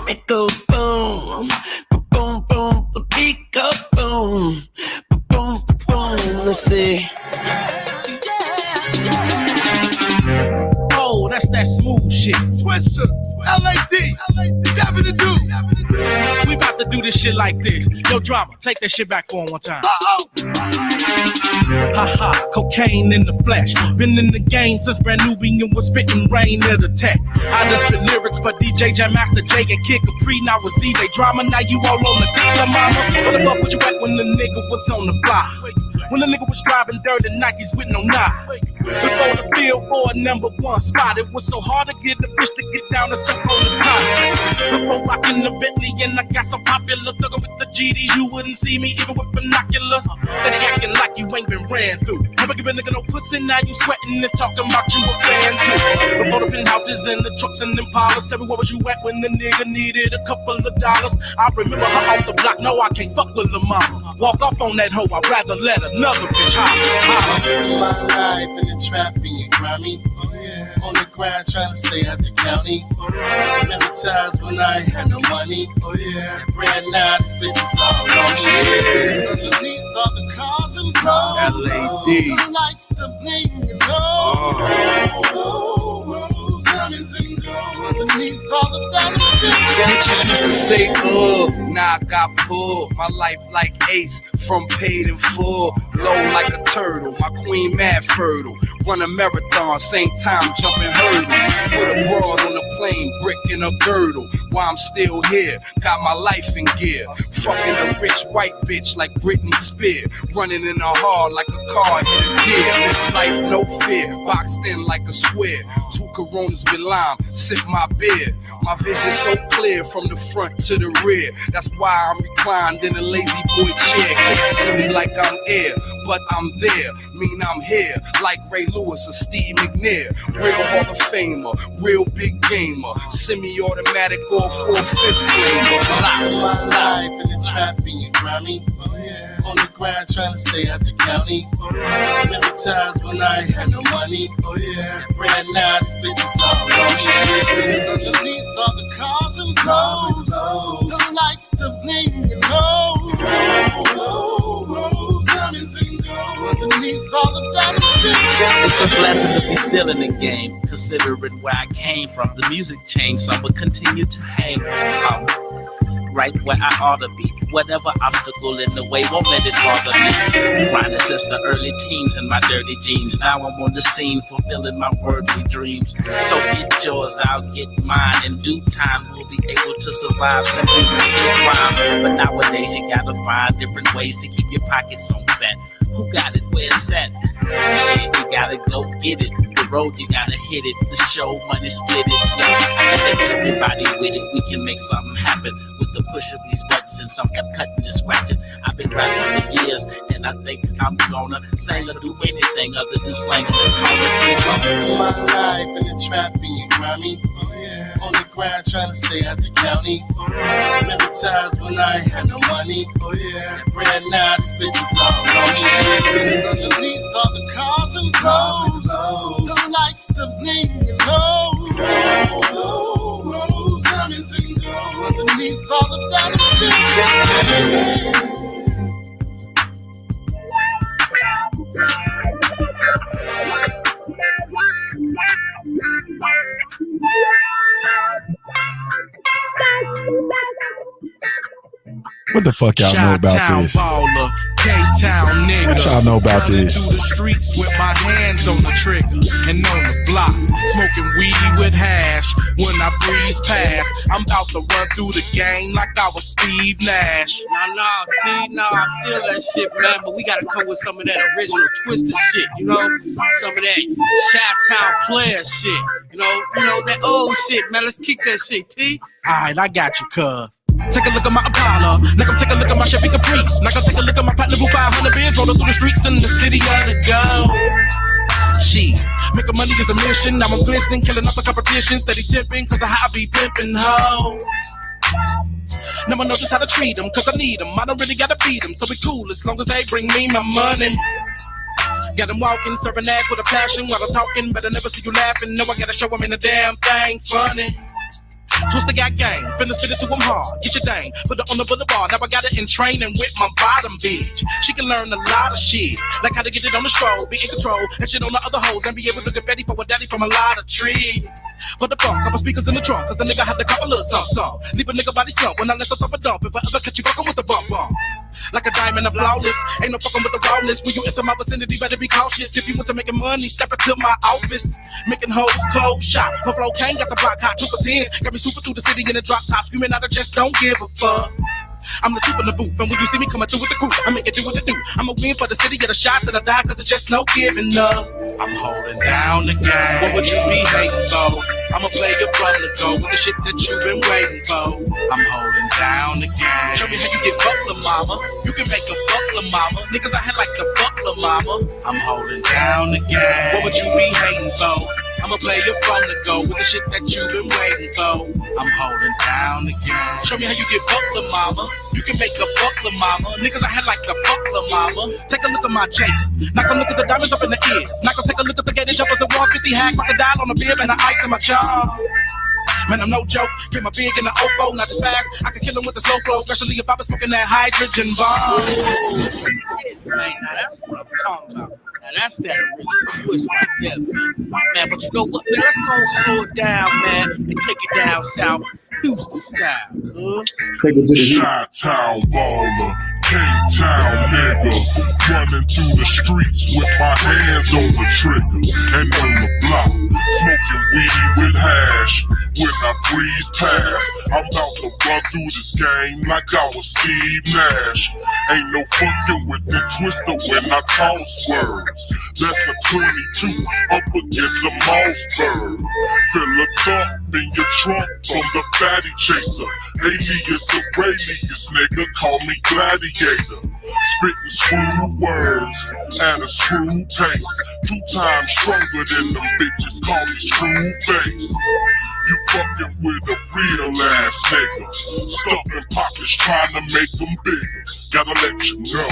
It go boom, boom, boom, the beat go boom, boom, boom. Let's see. Oh, that's that smooth shit. Twister, LAD, Devin the Dude. We about to do this shit like this. Yo, drama, take that shit back for one time. Ha, cocaine in the flesh. Been in the game since brand new and was spitting rain at the tech. I done spit lyrics for DJ Jam Master J and Kid Capri. Now it's DJ Drama. Now you all on the dick, mama. What the fuck was you at when the nigga was on the block? When the nigga was driving dirty Nikes with no knock. Before the Billboard #1 spot, it was so hard to get the bitch to get down and suck on the top. Before rocking the Bentley and I got so popular, thuggin' with the GD, you wouldn't see me even with binocular. Steady acting like you ain't been ran through. Never give a nigga no pussy, now you sweating and talking about you a fan too. Before the penthouses and the trucks and them Impalas, tell me what was you at when the nigga needed a couple of dollars. I remember her off the block, no I can't fuck with the mama. Walk off on that hoe, I'd rather let another bitch holler. My life in the trap being grimy. On the grind trying to stay out the county. Remember times when I ain't had no money. And brand now this bitch is all on me. It's underneath all the cars and clothes. LAD. The lights, the bling and gold. Diamonds and gold. Underneath all of that it's still Bitches used to say, now I got pulled. My life like Ace, from paid in full. Low like a turtle, my queen mad fertile. Run a marathon, same time jumping hurdles. Put a broad on the plane, brick in a girdle. While I'm still here, got my life in gear. Fucking a rich white bitch like Britney Spears. Running in her hard like a car hit a gear. Live life no fear, boxed in like a square. 2 Coronas with lime, sip my beer. My vision so clear from the front to the rear. That's why I'm reclined in a lazy boy chair. Can't see me like I'm air, but I'm there. Mean I'm here, like Ray Lewis or Steve McNair. Real Hall of Famer, real big gamer. Semi-automatic or 4/5 flamer. my life in the trap being grimy. On the grind trying to stay out the county. Remember times when I ain't had no money. And brand now this bitch is all on me. It's underneath all the cars and clothes. The lights, the bling and gold. Diamonds and gold. Underneath all of that it's still It's a blessing to be still in the game, considering where I came from. The music changed, so I would continue to hang right where I ought to be. Whatever obstacle in the way won't let it bother me. Grinding since the early teens in my dirty jeans. Now I'm on the scene, fulfilling my worldly dreams. So get yours, I'll get mine. In due time, we'll be able to survive simply with slick rhymes. But nowadays, you gotta find different ways to keep your pockets on fat. Who got it where it's at? Shit, you gotta go get it. The road, you gotta hit it. The show, money, split it. Yeah. And everybody with it, we can make something happen. With the push of these buttons and some cutting and scratching. I've been rapping for years, and I think I'm gonna sing or do anything other than slang on the corners. my life in the trap being grimy. On the grind trying to stay out the county. Remember times when I ain't had no money. And brand now this bitch is all on me. It's underneath all the cars and clothes. The lights, the bling and gold. Diamonds and gold. Underneath all of that it's still What the fuck y'all know about this? Baller, K-Town nigga. What y'all know about Running this? through the streets with my hands on the trigger and on the block, smoking weed with hash. When I breeze past, I'm about to run through the game like I was Steve Nash. Nah, I feel that shit, man, but we gotta come with some of that original Twister shit, you know? Some of that Chi-Town player shit, you know that old shit, man. Let's kick that shit, T. Alright, I got you, cuz. Take a look at my Impala, now come take a look at my Chevy Caprice. Now come take a look at my Platinum 500 Benz, rolling through the streets in the city of the gold. Shit, making money is the mission. Now I'm glistening, killing off the competition, steady tipping, cause of how I be pimping hoes. Now I know just how to treat them, cause I need them. I don't really gotta beat them, so we cool as long as they bring me my money. Got them walking, serving act with a passion while I'm talking, but I never see you laughing. No, I gotta show them in a damn thing funny. Twister got game, finna spit it to him hard. Get your dang, put it on the boulevard. Now I got it in training with my bottom bitch. She can learn a lot of shit, like how to get it on the stroll, be in control, and shit on the other hoes, and be able to get ready for a daddy from a lot of trees. For the funk, couple speakers in the trunk, cause the nigga had to cop a little something. Leave a nigga body slump when I let the thump a dump. If I ever catch you fucking with the bump. Like a diamond, I'm flawless. Ain't no fucking with the rawness. When you enter my vicinity, better be cautious. If you want to making money, step into my office. Making hoes close shop. My flow can't got the block hot, 2 for 10. Got me super through the city in the drop top, screaming out, I just don't give a fuck. I'm the truth in the booth, and when you see me coming through with the crew, I make it do what it do. I'ma win for the city, get a shot till I die, cause it's just no giving up. I'm holding down the game. What would you be hating for? I'ma play it from the go with the shit that you've been waiting for. I'm holding down the game. Show me how you get buckler, mama. You can make a buckler, mama. Niggas I had like the fuckler, mama. I'm holding down the game. What would you be hating for? I'ma play it from the go with the shit that you've been waiting for. I'm holding down the game. Show me how you get buckler, mama. You can make a buckler, mama. Niggas I had like the fuckler, mama. Take a look at my Jake. Knock a look at the diamonds up in the ears. Knock a take a look at the gated jumpers and 150 hack. Crocodile on the bib and the ice in my charm. Man, I'm no joke. Get my big in the OFO, not just fast. I can kill him with the slow flow, especially if I was smoking that hydrogen bomb. Man, now that's what I'm talking about. Now that's that original twist right there, man. But you know what, man? Let's go slow it down, man, and take it down south, Houston style, cuz. Take it to the heat. Chi-town baller, K-town nigga, running through the streets with my hands on the trigger and on the block, smoking weed with hash. When I breeze past, I'm about to run through this game like I was Steve Nash. Ain't no fucking with the twister when I toss words. That's a 22 up against a Mossberg. Fill a thump in your trunk from the fatty chaser. Alias Aurelius, nigga, call me Gladiator. Spitting screw words and a screw pace. 2 times stronger than them bitches, call me screw face. You fucking with a real ass nigga. Stuffing pockets trying to make them bigger. Gotta let you know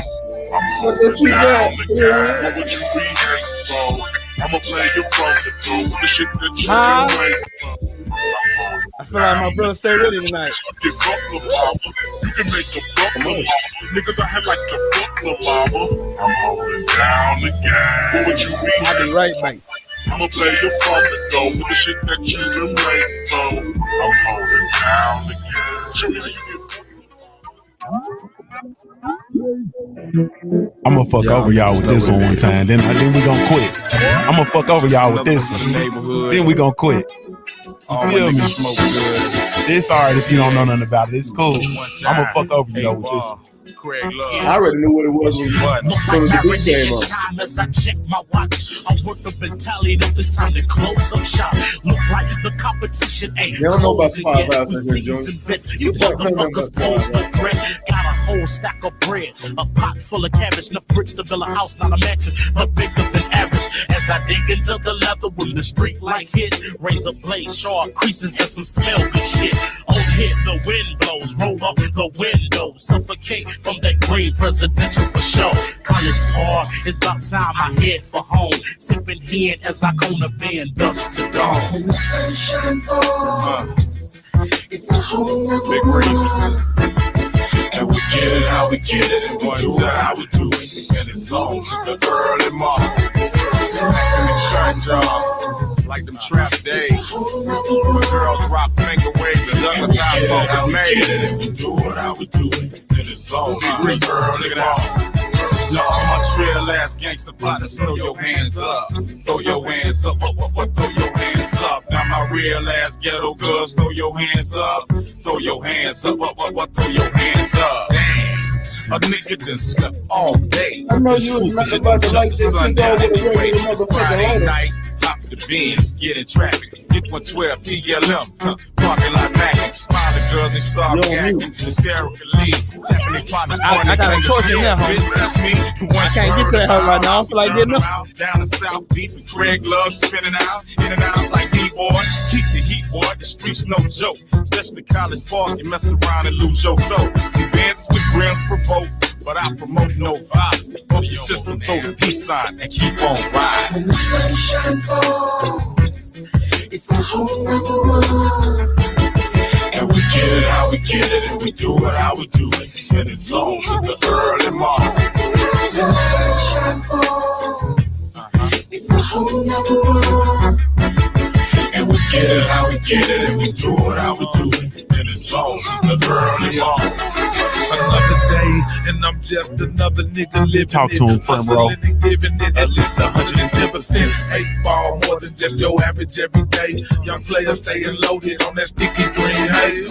I'm holding down the game. What would you be hating for? I'ma play you from the go with the shit that you been waiting for. I feel like my brother stay ready tonight. Get buckler, mama. You can make a buckler, mama. Niggas I had like the fuckler, mama. I'm holding down the game. What would you be I'll be right back. I'ma play you from the go with the shit that you been waiting for. I'm holding down the game. Show me how you get. I'm gonna fuck over y'all with this one time. Then we gonna quit. I'm gonna fuck over y'all with this one. Then we gonna quit. You feel me? It's alright if you don't know nothing about it. It's cool. I'm gonna fuck over y'all with this one. I already knew what it was when the beat came up. Time as I check my watch, I'm working mentality that it's time to close up shop. Look like the competition ain't They don't know about closing 5 yet. hours We in here, season Jones. this. You motherfuckers pose the threat. Got a whole stack of bread, a pot full of cabbage, enough bricks to build a house, not a mansion, but bigger than average. As I dig into the leather when the street lights hit, razor blade, sharp creases and some smell good shit. Oh, hit the wind blows, roll up the window, suffocate from that green presidential for sure. College par, it's about time I head for home. Sipping hen as I cone the band, dust to dawn. When the sunshine falls, it's a whole nother Big world. Reese. And we get it how we get it, and we do it how we do it. And it's on to the early morning. Sunshine job, like them trap days. Girls rock finger waves and Douglas iPhone made it. And we do it how we do it. And it's on to the early morning. Y'all, my trail ass gangsta plotters, throw your hands up. Throw your hands up, what, throw your hands up. Now my real ass ghetto girls, throw your hands up. Throw your hands up, what, throw your hands up. A nigga done slept all day. I know you was about to like this and go with a regular motherfucker Friday later. night, hop the Benz, get in traffic. Get 112 PLM, parking lot Mac. Smiling girls, they start gagging hysterically. Tapping their partners, I got a question now, homie. bitch, that's me. I can't get to that hoe right now. I don't feel like getting up. Down in South Beach with Craig Love spinning out, in and out like D-boy. Keep the heat, boy, the streets no joke. Especially college park, you mess around and lose your dough. See, bands with rims provoke, but I promote no violence. Hope the system throw the peace sign and keep on riding. When the sunshine falls, it's a whole nother world. get it and we do it how we do it. And it's on to the early morning. When the sunshine falls, it's a whole nother world. And we get it how we get it and we do it how we do it. And it's on to the early morning. Another day, and I'm just another nigga living. Talk to him, friend, bro. And giving it at least 110%. 8 ball more than just your average every day. Young players staying loaded on that sticky green haze.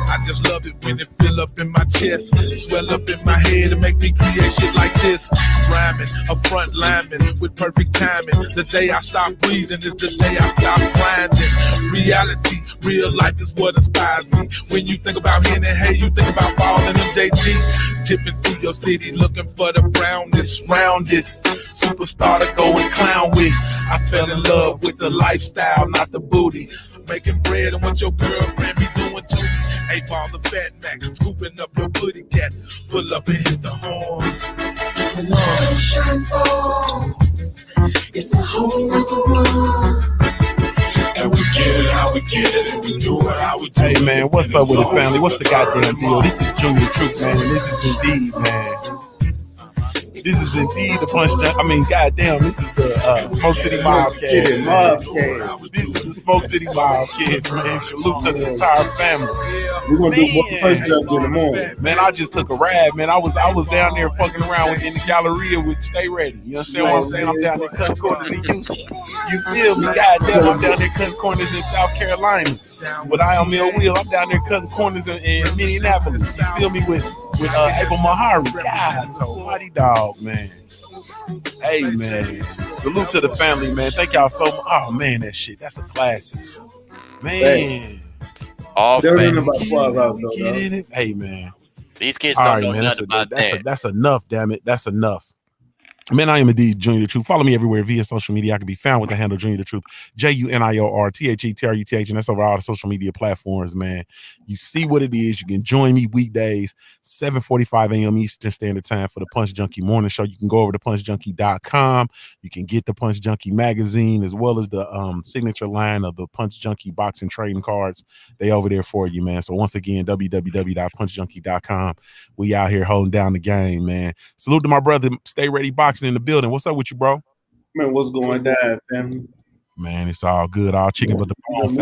I just love it when it fill up in my chest, swell up in my head and make me create shit like this. Rhyming, a front lineman with perfect timing. The day I stop breathing is the day I stop grinding. Reality, real life is what inspires me. When you think about hitting hay, you think about balling MJG. Tipping through your city looking for the brownest, roundest superstar to go and clown with. I fell in love with the lifestyle, not the booty. Making bread and what your girlfriend be doing to me. 8 ball the fat Mac, scooping up your booty cat. Pull up and hit the horn. When the sunshine falls, it's a whole nother world. And we get it how we get it and we do it how we do it. Hey man, what's up with the family? What's the goddamn deal? This is Junior Truth, man, and this is indeed, man. This is indeed the punch. I mean, goddamn, this is the Smoke City MobCast. This is the Smoke City MobCast, man. Salute to the entire family. We're gonna do one punch jump in the morning. Man, I just took a ride, man. I was down there fucking around in the Galleria with Stay Ready. You understand what I'm saying? I'm down there cutting corners in Houston. You feel me? Goddamn, I'm down there cutting corners in South Carolina. With I on Mill Wheel, I'm down there cutting corners in Minneapolis. You feel me? With Abel Mahari. God, mighty dog, man. Hey, man. Salute to the family, man. Thank y'all so much. Oh, man, that shit. That's a classic. Man. Oh, man. Hey, man. These kids don't know nothing about that. That's enough, damn it. That's enough. Man, I am indeed Junior the Truth. Follow me everywhere via social media. I can be found with the handle Junior the Truth, JUNIORTHETRUTH, and that's over all the social media platforms, man. You see what it is. You can join me weekdays, 7:45 a.m. Eastern Standard Time for the Punch Junkie Morning Show. You can go over to punchjunkie.com. You can get the Punch Junkie magazine as well as the signature line of the Punch Junkie boxing trading cards. They over there for you, man. So once again, www.punchjunkie.com. We out here holding down the game, man. Salute to my brother, Stay Ready Boxing in the building. What's up with you, bro? Man, what's going down, family? Man, it's all good. All chicken but the bone,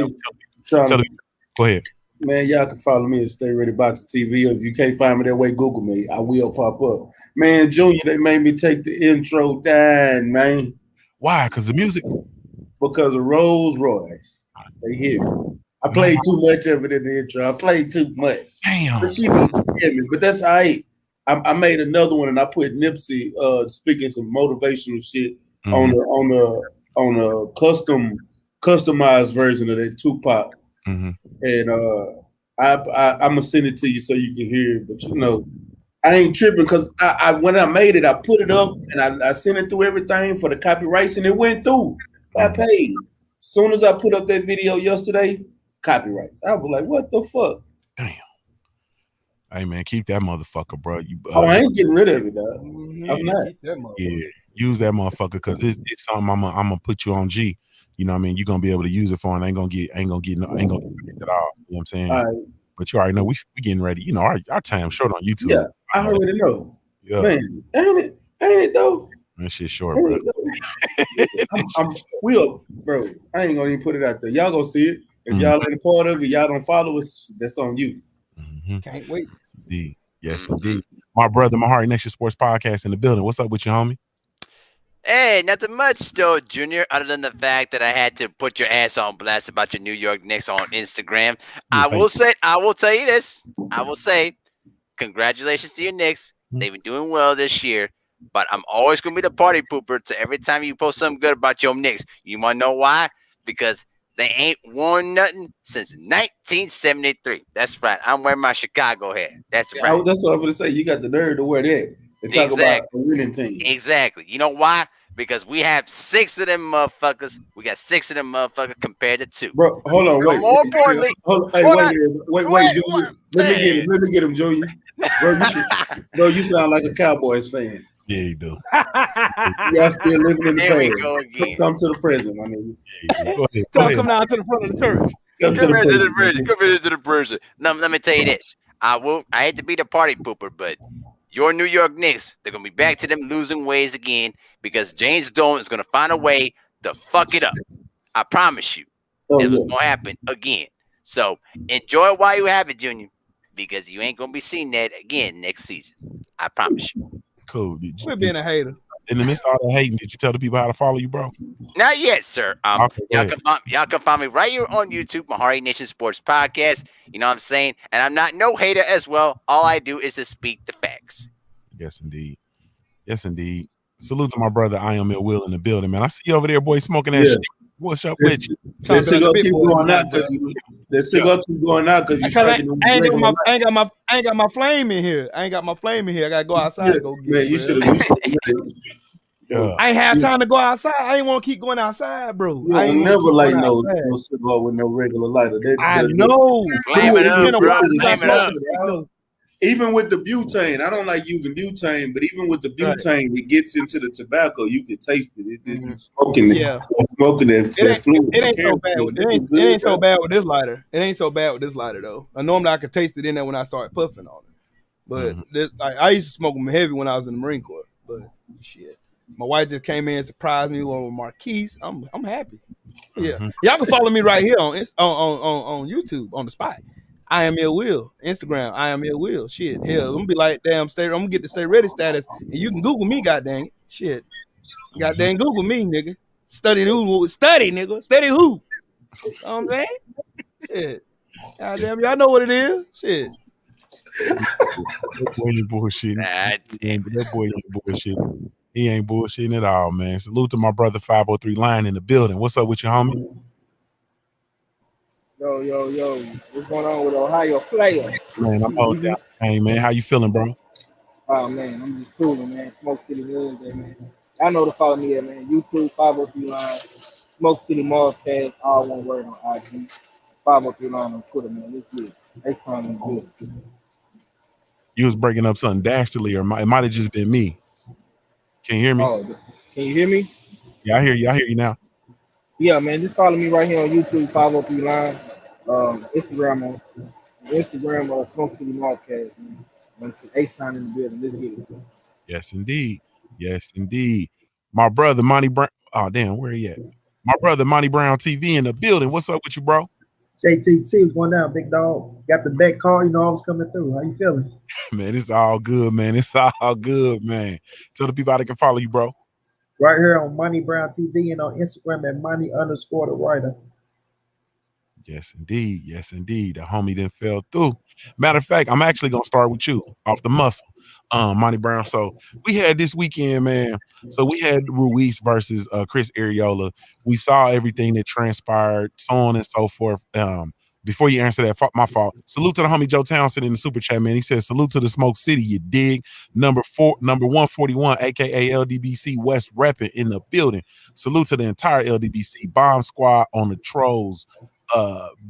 family. Go ahead. Man, y'all can follow me at Stay Ready Boxing TV. Or if you can't find me that way, Google me. I will pop up. Man, Junior, they made me take the intro down, man. Why? Because the music? Because of Rolls Royce. They hear me. I played too much of it in the intro. I played too much. Damn. But she needs to hear me. But that's all right. I made another one and I put Nipsey speaking some motivational shit on a customized version of that Tupac. And I'm gonna send it to you so you can hear it. But you know, I ain't tripping because I when I made it, I put it up and I sent it through everything for the copyrights and it went through. I paid. As soon as I put up that video yesterday, copyrights. I was like, what the fuck? Damn. Hey man, keep that motherfucker, bro. I ain't getting rid of it, dog. I'm not. Yeah, use that motherfucker because it's something I'm gonna put you on G. You know what I mean? You're gonna be able to use it for, and ain't gonna get at all. You know what I'm saying? Right. But you already know we getting ready. You know, our time short on YouTube. Yeah, I already know. Yeah. Man, ain't it though? That shit short, bro. Bro. I ain't gonna even put it out there. Y'all gonna see it. If y'all ain't a part of it, y'all don't follow us. That's on you. Can't wait. Yes, indeed. Yes, indeed. My brother, my Heart Nation Sports Podcast in the building. What's up with you, homie? Hey, nothing much though, Junior, other than the fact that I had to put your ass on blast about your New York Knicks on Instagram. I will tell you this. I will say, congratulations to your Knicks. They've been doing well this year, but I'm always going to be the party pooper to every time you post something good about your Knicks. You want to know why? Because they ain't won nothing since 1973. That's right. I'm wearing my Chicago hat. That's right. That's what I'm going to say. You got the nerve to wear that. And talk about a winning team. Exactly. You know why? Because we have 6 of them motherfuckers. We got 6 of them motherfuckers compared to 2. Bro, hold on, wait. More importantly, wait, Junior. Let me get him, Junior. Bro, you sound like a Cowboys fan. Yeah, you do. Y'all still living in the past. Come to the present, my nigga. Go ahead. Come down to the front of the church. Come to the prison. Come here to the prison. Now, let me tell you this. I hate to be the party pooper, but your New York Knicks, they're gonna be back to them losing ways again because James Dolan is gonna find a way to fuck it up. I promise you. It was gonna happen again. So enjoy it while you have it, Junior, because you ain't gonna be seeing that again next season. I promise you. Cool. We're being a hater. In the midst of all that hating, did you tell the people how to follow you, bro? Not yet, sir. Okay, y'all can find me right here on YouTube, Mahari Nation Sports Podcast. You know what I'm saying? And I'm not no hater as well. All I do is to speak the facts. Yes, indeed. Yes, indeed. Salute to my brother, I Am Ill Will in the building, man. I see you over there, boy, smoking that shit. What's up with you? That cigar keep going out because you I ain't got my flame in here. I gotta go outside to go get man, you should have I ain't had time to go outside. I ain't want to keep going outside, bro. I ain't never like no cigar with no regular lighter. I know. Flame it up, bro. Flame it up. Even with the butane, I don't like using butane, but even with the butane, it gets into the tobacco. You can taste it. It's smoking it. Yeah. Smoking that fluid. It ain't so bad. It ain't so bad with this lighter. It ain't so bad with this lighter though. Normally I could taste it in there when I started puffing on it. But I used to smoke them heavy when I was in the Marine Corps. But shit, my wife just came in and surprised me with Marquise. I'm happy. Yeah, y'all can follow me right here on YouTube on the spot. I Am Ill Will. Instagram, I Am Ill Will. Shit. Hell, I'm gonna be like, damn, I'm gonna get the stay ready status. And you can Google me, goddamn it. Shit. Goddamn Google me, nigga. Study, nigga. Study who? You know what I'm saying? Shit. Goddamn, y'all know what it is. Shit. That boy ain't bullshitting. That boy ain't bullshitting. He ain't bullshitting at all, man. Salute to my brother 503 Lion in the building. What's up with you, homie? Yo. What's going on with Ohio player? Man, I'm holding down. Hey, man, how you feeling, bro? Oh, man, I'm just cooling, man. Smoke City Wednesday, man. I know to follow me at, man. YouTube, 503 Line. Smoke City MobCast, all one word on IG. 503 Line on Twitter, man. This good. Next time is good. You was breaking up something dastardly, or it might have just been me. Can you hear me? Oh, can you hear me? Yeah, I hear you. I hear you now. Yeah, man. Just follow me right here on YouTube, 503 Line. Instagram, Smoke City MobCast, man. H-Town in the building. Let's get it. Yes, indeed. Yes, indeed. My brother, Monty Brown. Oh, damn, where he at? My brother, Monty Brown TV in the building. What's up with you, bro? JTT, what's going down, big dog? Got the back car, I was coming through. How you feeling? Man, it's all good, man. It's all good, man. Tell the people how they can follow you, bro. Right here on Monty Brown TV and on Instagram at Monty_the writer. Yes, indeed. Yes, indeed. The homie then fell through. Matter of fact, I'm actually gonna start with you off the muscle, Monty Brown. So we had this weekend, man. So we had Ruiz versus Chris Areola. We saw everything that transpired, so on and so forth. Before you answer that, my fault. Salute to the homie Joe Townsend in the super chat, man. He says, salute to the Smoke City, you dig? Number 141, aka LDBC West repping in the building. Salute to the entire LDBC bomb squad on the trolls.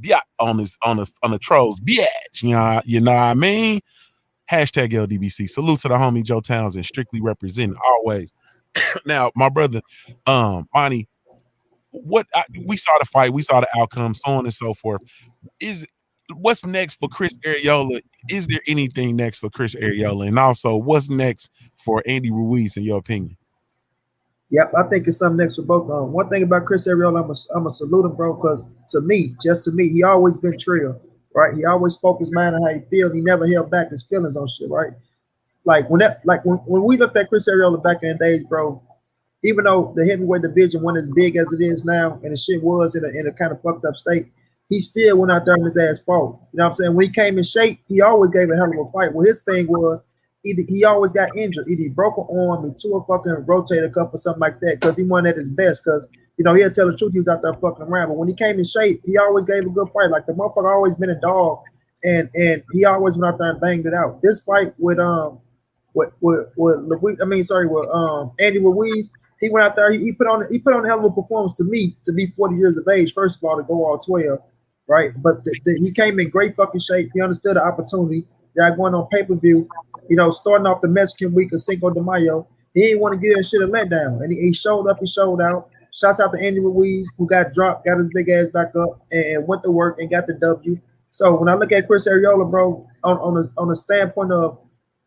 Yeah, on the trolls, bitch. You know what I mean? Hashtag LDBC. Salute to the homie Joe Townsend, strictly representing always. Now, my brother, Monty, we saw the fight, we saw the outcome, so on and so forth. What's next for Chris Areola? Is there anything next for Chris Areola? And also, what's next for Andy Ruiz, in your opinion? Yep, I think it's something next for both. One thing about Chris Areola, I'm a salute him, bro, because to me, he always been trill, right? He always spoke his mind on how he feels. He never held back his feelings on shit, right? Like when we looked at Chris Areola back in the days, bro, even though the heavyweight division wasn't as big as it is now, and the shit was in a kind of fucked up state, he still went out there and his ass fought. You know what I'm saying? When he came in shape, he always gave a hell of a fight. Well, his thing was, he always got injured. Either he broke an arm, he tore a fucking rotator cuff or something like that, because he wasn't at his best. Because he'll tell the truth, he was out there fucking around. But when he came in shape, he always gave a good fight. Like the motherfucker always been a dog, and he always went out there and banged it out. This fight with Andy Ruiz, he went out there. He put on a hell of a performance to me to be 40 years of age. First of all, to go all 12, right? But he came in great fucking shape. He understood the opportunity. Y'all going on pay-per-view. Starting off the Mexican week of Cinco de Mayo, he didn't want to give that shit a letdown. And he showed up, he showed out, Shouts out to Andy Ruiz, who got dropped, got his big ass back up, and went to work and got the W. So when I look at Chris Areola, bro, on a standpoint of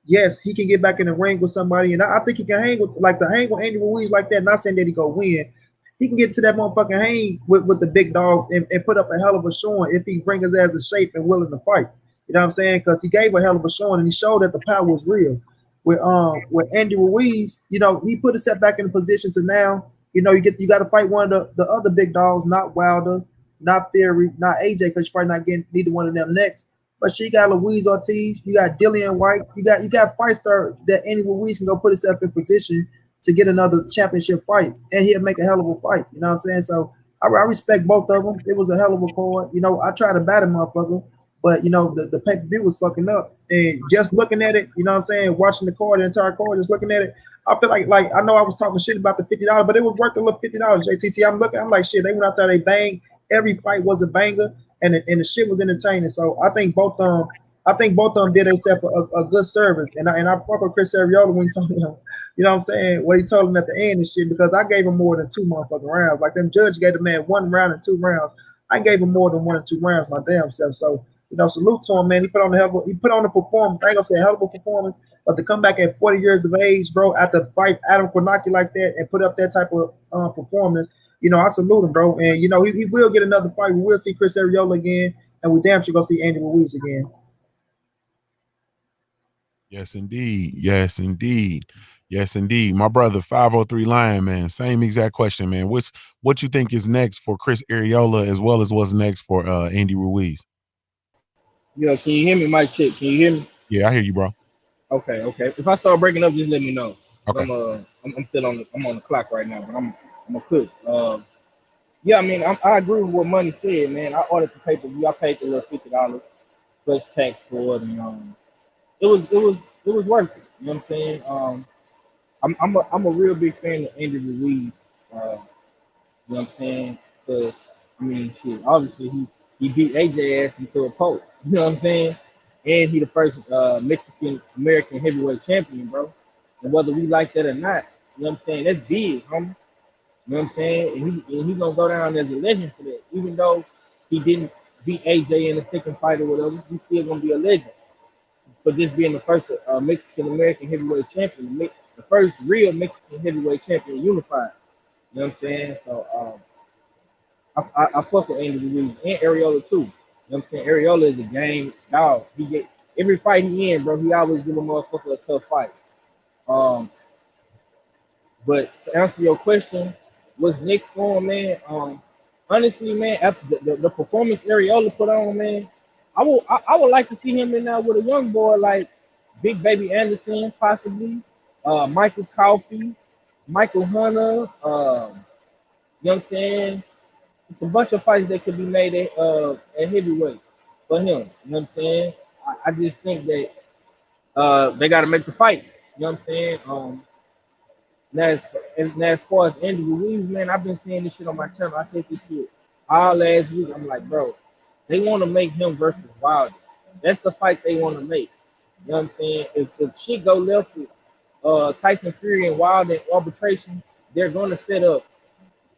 yes, he can get back in the ring with somebody, and I think he can hang with Andy Ruiz like that. Not saying that he go win, he can get to that motherfucking hang with the big dog and put up a hell of a showing if he bring his ass in shape and willing to fight. You know what I'm saying? Because he gave a hell of a showing and he showed that the power was real. With Andy Ruiz, you know, he put himself back in a position to now, you know, you got to fight one of the other big dogs, not Wilder, not Fury, not AJ, because you're probably not getting neither one of them next. But she got Luis Ortiz, you got Dillian White, you got fight star that Andy Ruiz can go put himself in position to get another championship fight, and he'll make a hell of a fight. You know what I'm saying? So I respect both of them. It was a hell of a card. You know, I tried to bat him, motherfucker, but you know the pay-per-view was fucking up. And just looking at it, you know what I'm saying, watching the card, the entire card, just looking at it, I feel like I know I was talking shit about the $50, but it was worth a little $50. JTT, I'm like shit. They went out there, they banged. Every fight was a banger, and the shit was entertaining. So I think both of them did themselves a good service. And I fuck with Chris Areola when he told him, you know what I'm saying, what he told him at the end and shit, because I gave him more than 2 motherfucking rounds. Like them judge gave the man 1 round and 2 rounds. I gave him more than 1 and 2 rounds my damn self. So, you know, salute to him, man. He put on the performance. I ain't gonna say a hell of a performance, but to come back at 40 years of age, bro, after fight Adam Kornacki like that and put up that type of performance, you know, I salute him, bro. And you know, he will get another fight. We will see Chris Areola again, and we damn sure gonna see Andy Ruiz again. Yes, indeed. Yes, indeed. Yes, indeed. My brother, 503 Lion, man. Same exact question, man. What you think is next for Chris Areola as well as what's next for Andy Ruiz? Yo, can you hear me? Mic check. Can you hear me? Yeah, I hear you, bro. Okay. If I start breaking up, just let me know. Okay. I'm still I'm on the clock right now, but I'm a cook. Yeah, I mean, I agree with what Money said, man. I ordered the pay-per-view. I paid the little $50 plus tax for it, and it was worth it. You know what I'm saying? I'm a real big fan of Andy Ruiz. You know what I'm saying? Because I mean, shit. Obviously, he beat AJ ass into a post. You know what I'm saying? And he the first Mexican American heavyweight champion, bro. And whether we like that or not, you know what I'm saying? That's big, homie. You know what I'm saying? And he gonna go down as a legend for that. Even though he didn't beat AJ in the second fight or whatever, he's still gonna be a legend for just being the first Mexican American heavyweight champion, the first real Mexican heavyweight champion unified. You know what I'm saying? So I fuck with Andy Ruiz and Areola too. You know what I'm saying? Areola is a game dog. He get every fight he in, bro. He always give a motherfucker a tough fight. But to answer your question, what's next for him, man? Honestly, man, after the performance Areola put on, man, I would like to see him in there with a young boy like Big Baby Anderson, possibly, Michael Coffey, Michael Hunter, you know what I'm saying? It's a bunch of fights that could be made at heavyweight for him. You know what I'm saying? I just think that they got to make the fight. You know what I'm saying? Now as far as Andy Ruiz, man, I've been seeing this shit on my channel. I said this shit all last week. I'm like, bro, they want to make him versus Wilder. That's the fight they want to make. You know what I'm saying? If shit go left with Tyson Fury and Wilder in arbitration, they're going to set up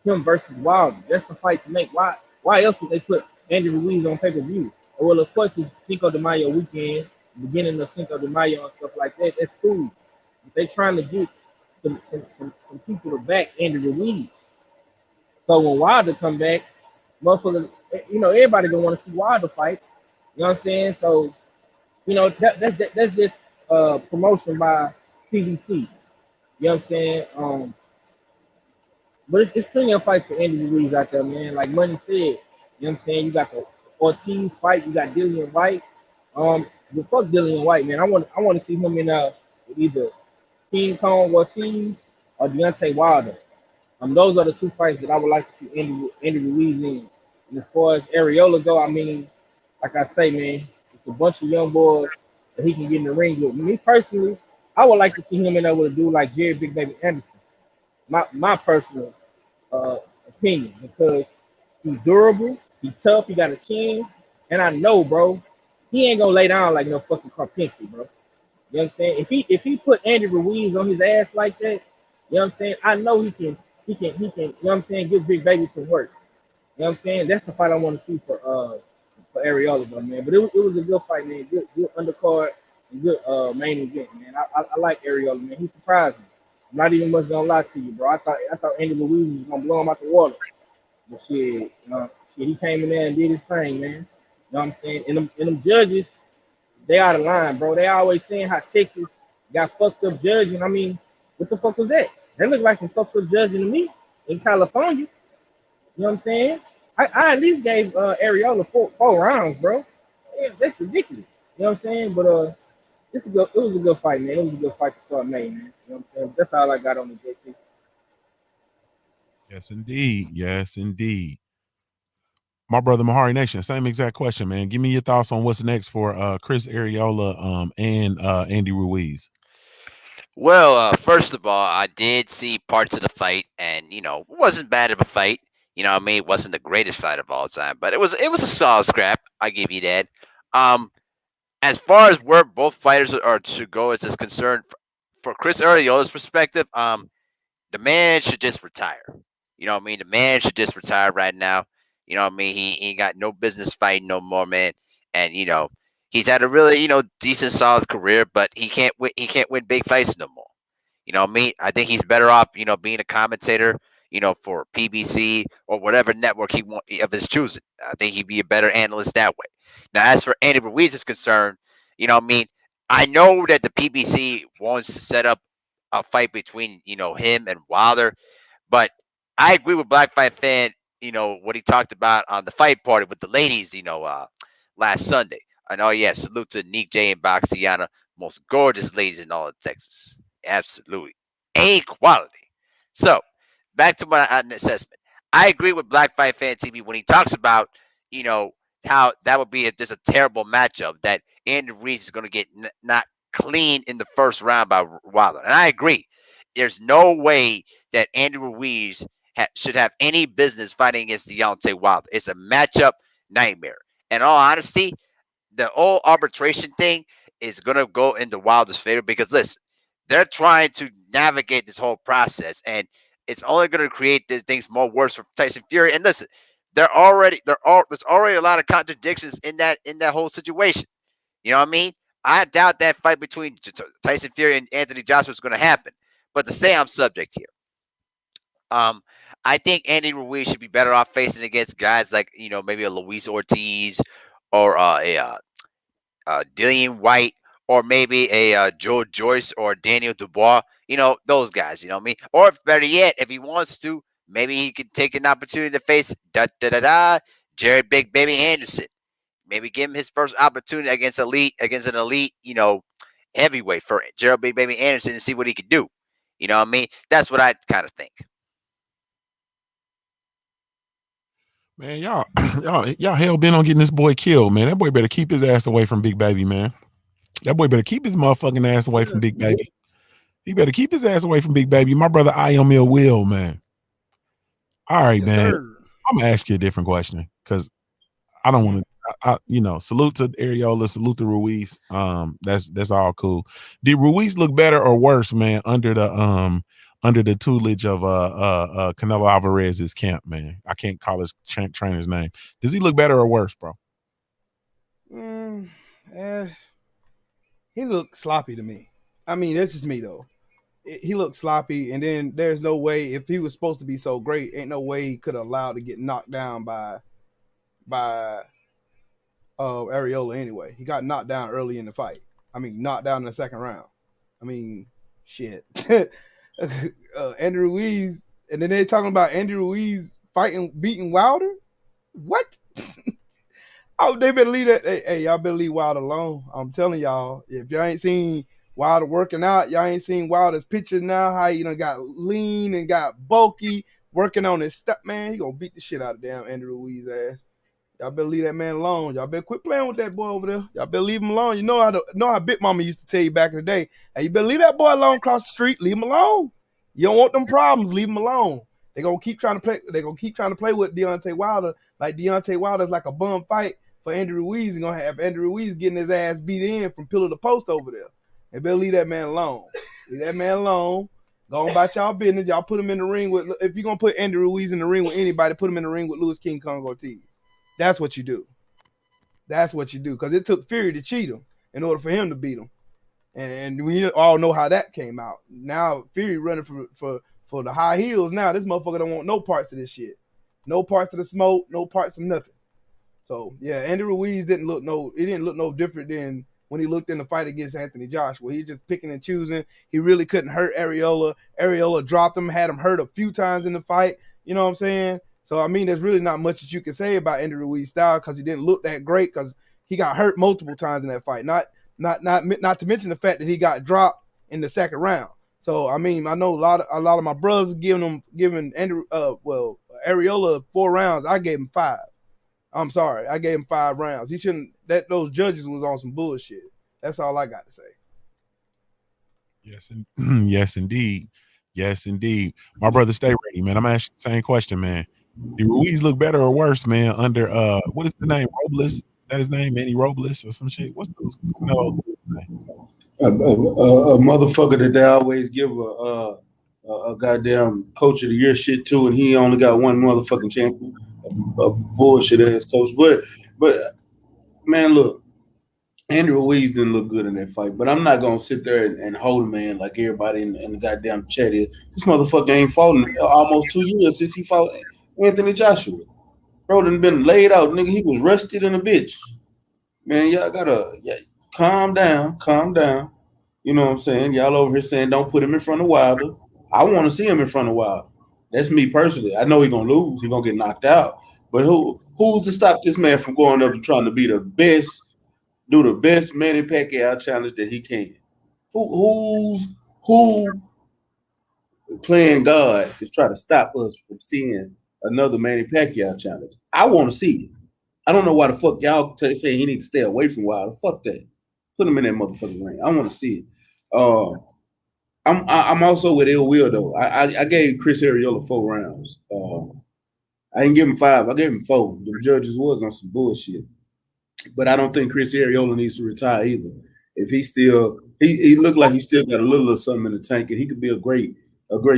him versus Wilder. That's the fight to make. Why else would they put Andy Ruiz on pay-per-view? Well, of course, it's Cinco de Mayo weekend, beginning of Cinco de Mayo and stuff like that. That's cool. But they trying to get some people to back Andy Ruiz. So when Wilder come back, motherfuckers, you know, everybody gonna want to see Wilder fight. You know what I'm saying? So, you know, that's just promotion by PBC. You know what I'm saying? But it's plenty of fights for Andy Ruiz out there, man. Like Money said, you know what I'm saying? You got the Ortiz fight, you got Dillian White. But fuck Dillian White, man. I want to see him in with either King Kong Ortiz or Deontay Wilder. Those are the 2 fights that I would like to see Andy Ruiz in. And as far as Areola go, I mean, like I say, man, it's a bunch of young boys that he can get in the ring with. Me personally, I would like to see him in there with a dude like Jerry Big Baby Anderson. My personal opinion, because he's durable, he's tough, he got a chin, and I know, bro, he ain't gonna lay down like no fucking Karpinski, bro. You know what I'm saying? If he put Andy Ruiz on his ass like that, you know what I'm saying? I know he he can, you know what I'm saying, give Big Baby some work. You know what I'm saying? That's the fight I want to see for Areola, though, man. But it was a good fight, man. Good undercard and good main event, man. I like Areola, man. He surprised me. I'm not even much gonna lie to you, bro. I thought Andy Ruiz was gonna blow him out the water. But shit, he came in there and did his thing, man. You know what I'm saying? And them judges, they out of line, bro. They always saying how Texas got fucked up judging. I mean, what the fuck was that? That looked like some fucked up judging to me in California. You know what I'm saying? I at least gave Areola four rounds, bro. Yeah, that's ridiculous. You know what I'm saying? But it was a good fight, man. It was a good fight to start May, man. You know what I'm saying? That's all I got on the JT. Yes, indeed. Yes, indeed. My brother Mahari Nation, same exact question, man. Give me your thoughts on what's next for Chris Areola and Andy Ruiz. Well, first of all, I did see parts of the fight, and it wasn't bad of a fight. You know what I mean? It wasn't the greatest fight of all time, but it was a solid scrap. I give you that. Um, as far as where both fighters are to go is concerned, for Chris Ariola's perspective, the man should just retire. You know what I mean? The man should just retire right now. You know what I mean? He ain't got no business fighting no more, man. And he's had a really decent, solid career, but he can't win. He can't win big fights no more. You know what I mean? I think he's better off, being a commentator, for PBC or whatever network he want of his choosing. I think he'd be a better analyst that way. Now, as for Andy Ruiz is concerned, what I mean? I know that the PBC wants to set up a fight between, him and Wilder, but I agree with Black Fight Fan, what he talked about on the fight party with the ladies, last Sunday. And yeah, salute to Nick J and Baxiana, most gorgeous ladies in all of Texas. Absolutely. A quality. So, back to my assessment. I agree with Black Fight Fan TV when he talks about, how that would be just a terrible matchup that Andy Ruiz is going to get not clean in the first round by Wilder. And I agree. There's no way that Andy Ruiz should have any business fighting against Deontay Wilder. It's a matchup nightmare. In all honesty, the whole arbitration thing is going to go into Wilder's favor because, listen, they're trying to navigate this whole process, and it's only going to create things more worse for Tyson Fury. And listen, there's already a lot of contradictions in that whole situation. You know what I mean? I doubt that fight between Tyson Fury and Anthony Joshua is going to happen. But to say I'm subject here, I think Andy Ruiz should be better off facing against guys like maybe a Luis Ortiz or Dillian White or maybe a Joe Joyce or Daniel Dubois. Those guys. You know what I mean? Or better yet, if he wants to, maybe he could take an opportunity to face Jerry Big Baby Anderson. Maybe give him his first opportunity against an elite, heavyweight for Gerald Big Baby Anderson and see what he could do. You know what I mean? That's what I kind of think. Man, y'all hell bent on getting this boy killed, man. That boy better keep his ass away from Big Baby, man. That boy better keep his motherfucking ass away from Big Baby. He better keep his ass away from Big Baby. My brother Iomil will, man. All right, yes, man. Sir. I'm gonna ask you a different question because I don't want to. Salute to Areola, salute to Ruiz. That's all cool. Did Ruiz look better or worse, man, under the tutelage of Canelo Alvarez's camp, man? I can't call his trainer's name. Does he look better or worse, bro? He looked sloppy to me. I mean, that's just me though. He looked sloppy, and then there's no way, if he was supposed to be so great, ain't no way he could have allowed to get knocked down by Areola anyway. He got knocked down early in the fight. I mean, knocked down in the second round. I mean, shit. Andy Ruiz, and then they're talking about Andy Ruiz beating Wilder? What? Oh, they better leave that. Hey, y'all better leave Wilder alone. I'm telling y'all, if y'all ain't seen Wilder working out, y'all ain't seen Wilder's pictures now, how he got lean and got bulky, working on his stuff, man. He gonna beat the shit out of damn Andy Ruiz ass. Y'all better leave that man alone. Y'all better quit playing with that boy over there. Y'all better leave him alone. You know how Big Mama used to tell you back in the day. Hey, you better leave that boy alone across the street. Leave him alone. You don't want them problems. Leave him alone. They're gonna keep trying to play. They're gonna keep trying to play with Deontay Wilder. Like Deontay Wilder's like a bum fight for Andy Ruiz. And gonna have Andy Ruiz getting his ass beat in from pillar to post over there. They better leave that man alone. Leave that man alone. Go on about y'all business. Y'all put him in the ring with. If you're gonna put Andy Ruiz in the ring with anybody, put him in the ring with Louis King Kong Ortiz. That's what you do. That's what you do. Because it took Fury to cheat him in order for him to beat him. And we all know how that came out. Now Fury running for the high heels. Now this motherfucker don't want no parts of this shit. No parts of the smoke. No parts of nothing. So yeah, Andy Ruiz didn't look no different than when he looked in the fight against Anthony Joshua. He just picking and choosing. He really couldn't hurt Areola. Areola dropped him, had him hurt a few times in the fight. You know what I'm saying? So I mean, there's really not much that you can say about Andy Ruiz's style because he didn't look that great because he got hurt multiple times in that fight. Not to mention the fact that he got dropped in the second round. So I mean, I know a lot of my brothers giving Areola 4 rounds. I gave him 5. I'm sorry, I gave him 5 rounds. He shouldn't. Those judges was on some bullshit. That's all I got to say. Yes, yes, indeed. Yes, indeed. My brother, stay ready, man. I'm asking the same question, man. Did Ruiz look better or worse, man? Under what is the name? Robles? Is that his name? Manny Robles or some shit? What's the name? A motherfucker that they always give a goddamn coach of the year shit to, and he only got one motherfucking champion. A bullshit ass coach. But man, look, Andy Ruiz didn't look good in that fight. But I'm not gonna sit there and hold him, man, like everybody in the goddamn chat is. This motherfucker ain't fought in almost 2 years since he fought Anthony Joshua. Bro done been laid out, nigga. He was rusted in a bitch. Man, y'all gotta calm down. You know what I'm saying? Y'all over here saying don't put him in front of Wilder. I want to see him in front of Wilder. That's me personally. I know he's gonna lose. He's gonna get knocked out. But who's to stop this man from going up and trying to be the best, do the best Manny Pacquiao challenge that he can? Who playing God to try to stop us from seeing another Manny Pacquiao challenge? I want to see it. I don't know why the fuck y'all say he need to stay away from Wilder. Fuck that. Put him in that motherfucking ring. I want to see it. I'm also with Ill Will though. I gave Chris Areola 4 rounds. I didn't give him 5. I gave him 4. The judges was on some bullshit. But I don't think Chris Areola needs to retire either. If he looked like he still got a little of something in the tank, and he could be a great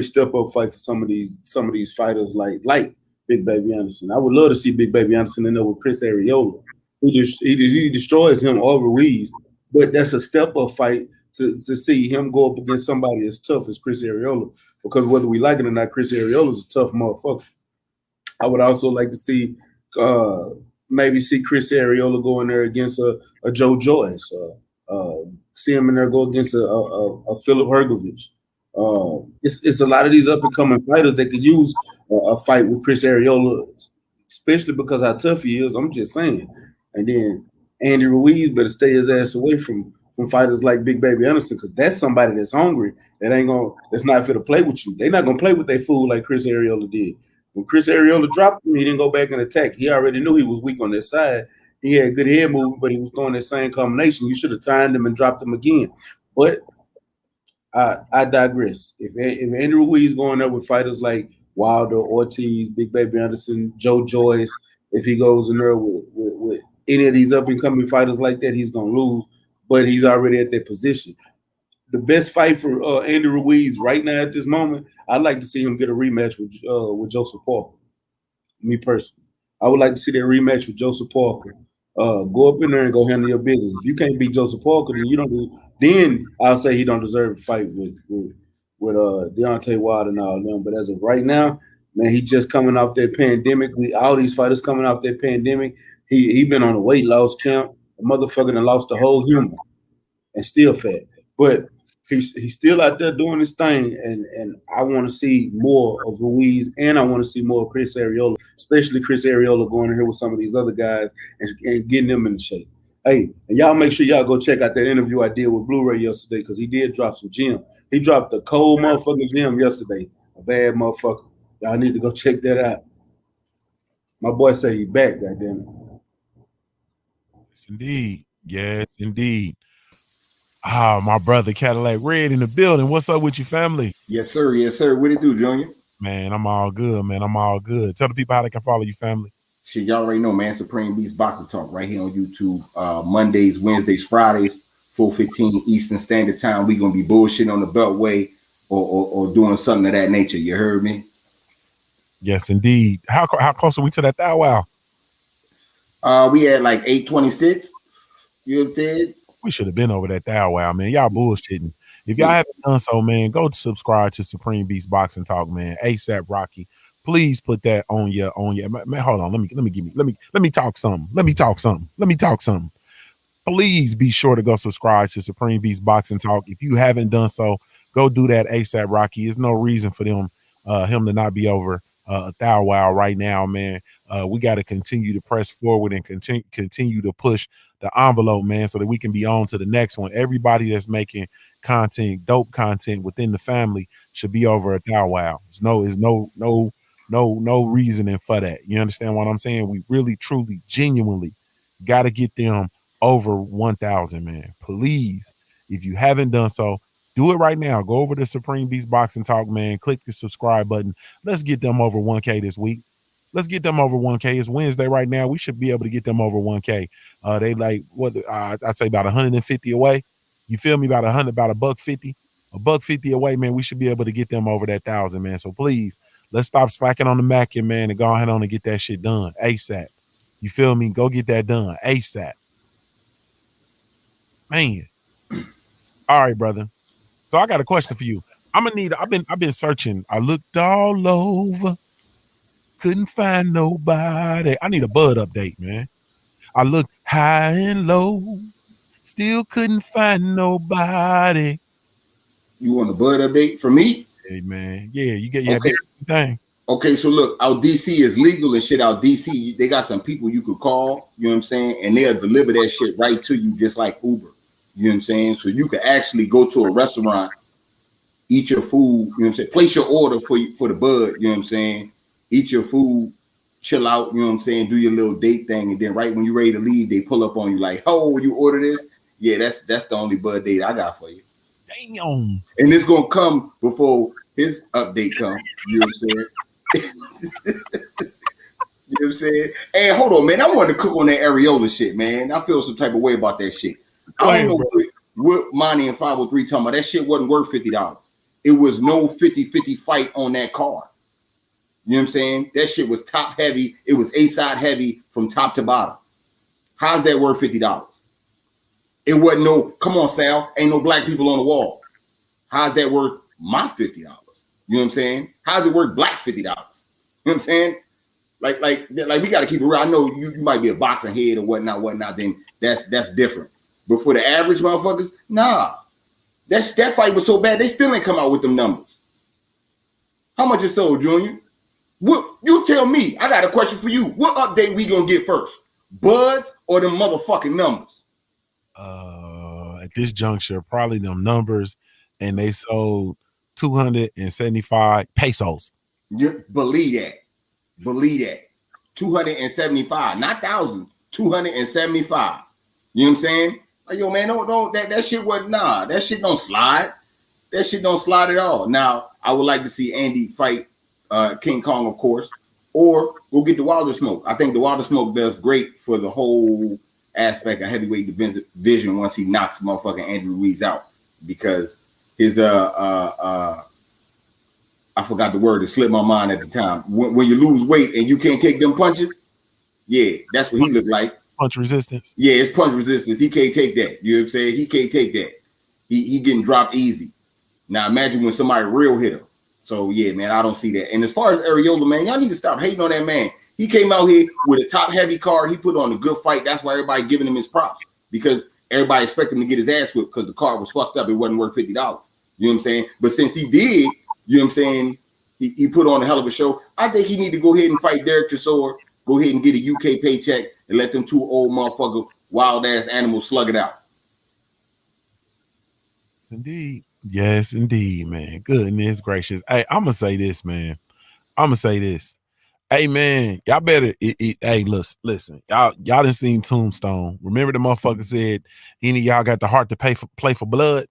step up fight for some of these fighters like Big Baby Anderson. I would love to see Big Baby Anderson in there with Chris Areola. He destroys him or Ruiz, but that's a step up fight to see him go up against somebody as tough as Chris Areola. Because whether we like it or not, Chris Areola is a tough motherfucker. I would also like to see maybe see Chris Areola go in there against a Joe Joyce. See him in there go against a Philip Hergovich. It's a lot of these up and coming fighters that could use a fight with Chris Areola, especially because how tough he is. I'm just saying. And then Andy Ruiz better stay his ass away from fighters like Big Baby Anderson, because that's somebody that's hungry that's not fit to play with you. They're not gonna play with their fool like Chris Areola did. When Chris Areola dropped him, he didn't go back and attack. He already knew he was weak on that side. He had good head movement, but he was throwing that same combination. You should have timed him and dropped him again. But I digress. If Andy Ruiz going up with fighters like Wilder, Ortiz, Big Baby Anderson, Joe Joyce, if he goes in there with any of these up and coming fighters like that, he's gonna lose. But he's already at that position. The best fight for Andy Ruiz right now at this moment, I'd like to see him get a rematch with Joseph Parker. Me personally, I would like to see that rematch with Joseph Parker. Go up in there and go handle your business. If you can't beat Joseph Parker, then you don't. Then I'll say he don't deserve a fight with Deontay Wilder and all them. But as of right now, man, he just coming off that pandemic. All these fighters coming off that pandemic. He been on a weight loss camp. A motherfucker done lost the whole human and still fat. But he's still out there doing his thing, and I want to see more of Ruiz, and I want to see more of Chris Areola, especially Chris Areola going in here with some of these other guys and getting them in shape. Hey, and y'all make sure y'all go check out that interview I did with Blu-ray yesterday, because he did drop some gem. He dropped a cold motherfucking gem yesterday, a bad motherfucker. Y'all need to go check that out. My boy say he back, goddamn it. Yes, indeed. Yes, indeed. My brother Cadillac Red in the building. What's up with you, family? Yes, sir. Yes, sir. What it do, Junior? Man, I'm all good, man. I'm all good. Tell the people how they can follow you, family. Shit, y'all already know, man. Supreme Beast Boxing Talk right here on YouTube. Mondays, Wednesdays, Fridays, 4:15 Eastern Standard Time. We gonna be bullshitting on the Beltway, or doing something of that nature. You heard me? Yes, indeed. How close are we to that thou wow? We had like 826. You know what I'm saying? We should have been over that thou wow, man. Y'all bullshitting. If y'all haven't done so, man, go subscribe to Supreme Beast Boxing Talk, man. ASAP Rocky. Please put that on your man. Hold on. Let me talk something. Let me talk something. Please be sure to go subscribe to Supreme Beast Boxing Talk. If you haven't done so, go do that ASAP Rocky. There's no reason for him to not be over a thou wow right now, man. We got to continue to press forward and continue to push the envelope, man, so that we can be on to the next one. Everybody that's making content, dope content within the family should be over a thou wow. There's no reasoning for that. You understand what I'm saying? We really, truly, genuinely got to get them over 1,000, man. Please, if you haven't done so, do it right now. Go over to Supreme Beast Boxing Talk, man. Click the subscribe button. Let's get them over 1K this week. Let's get them over 1K. It's Wednesday right now. We should be able to get them over 1K. They like what I say about 150 away. You feel me? About $150, $150 away, man. We should be able to get them over that 1,000, man. So please, let's stop slacking on the Mackin, man, and go ahead on and get that shit done ASAP. You feel me? Go get that done ASAP. Man. All right, brother. So I got a question for you. I've been searching. I looked all over. Couldn't find nobody. I need a Bud update, man. I looked high and low. Still couldn't find nobody. You want a Bud update for me? Hey, man. Yeah, you have everything. Okay, so look, out DC is legal and shit. Out DC, they got some people you could call, you know what I'm saying? And they'll deliver that shit right to you just like Uber. You know what I'm saying? So you can actually go to a restaurant, eat your food, you know what I'm saying? Place your order for the Bud, you know what I'm saying? Eat your food, chill out, you know what I'm saying? Do your little date thing, and then right when you're ready to leave, they pull up on you like, oh, you order this? Yeah, that's the only Bud date I got for you. Damn. And it's gonna come before his update comes. You know what I'm saying? You know what I'm saying? Hey, hold on, man. I wanted to cook on that Areola shit, man. I feel some type of way about that shit. I don't know what Monty and 503 talking about. That shit wasn't worth $50. It was no 50-50 fight on that card. You know what I'm saying? That shit was top heavy. It was A-side heavy from top to bottom. How's that worth $50? It wasn't no, come on, Sal, ain't no black people on the wall. How's that worth my $50? You know what I'm saying? How's it worth black $50? You know what I'm saying? Like we got to keep it real. I know you might be a boxing head or whatnot, then that's different. But for the average motherfuckers, nah. That fight was so bad, they still ain't come out with them numbers. How much it sold, Junior? What, you tell me. I got a question for you. What update we gonna get first? Buds or them motherfucking numbers? At this juncture, probably them numbers, and they sold 275 pesos. Yeah, believe that. 275, not 1,000, 275. You know what I'm saying? Like, yo, man, no, that shit wasn't, nah, that shit don't slide. That shit don't slide at all. Now, I would like to see Andy fight King Kong, of course, or go get the Wilder Smoke. I think the Wilder Smoke does great for the whole aspect of heavyweight division once he knocks motherfucking Andrew Ruiz out, because his I forgot the word, it slipped my mind at the time. When you lose weight and you can't take them punches, yeah, that's what he looked like. Punch resistance. Yeah, it's punch resistance. He can't take that. You know what I'm saying? He can't take that. He getting dropped easy. Now imagine when somebody real hit him. So yeah, man, I don't see that. And as far as Areola, man, y'all need to stop hating on that man. He came out here with a top heavy card. He put on a good fight. That's why everybody giving him his props, because everybody expected him to get his ass whipped because the card was fucked up. It wasn't worth $50. You know what I'm saying? But since he did, you know what I'm saying, he put on a hell of a show. I think he need to go ahead and fight Derek Chisora, go ahead and get a UK paycheck, and let them two old motherfucker wild ass animals slug it out. Yes, indeed. Yes, indeed, man. Goodness gracious. Hey, I'm gonna say this, man. Hey, man, y'all better. Hey, listen. Y'all done seen Tombstone. Remember the motherfucker said, "Any of y'all got the heart to play for blood?"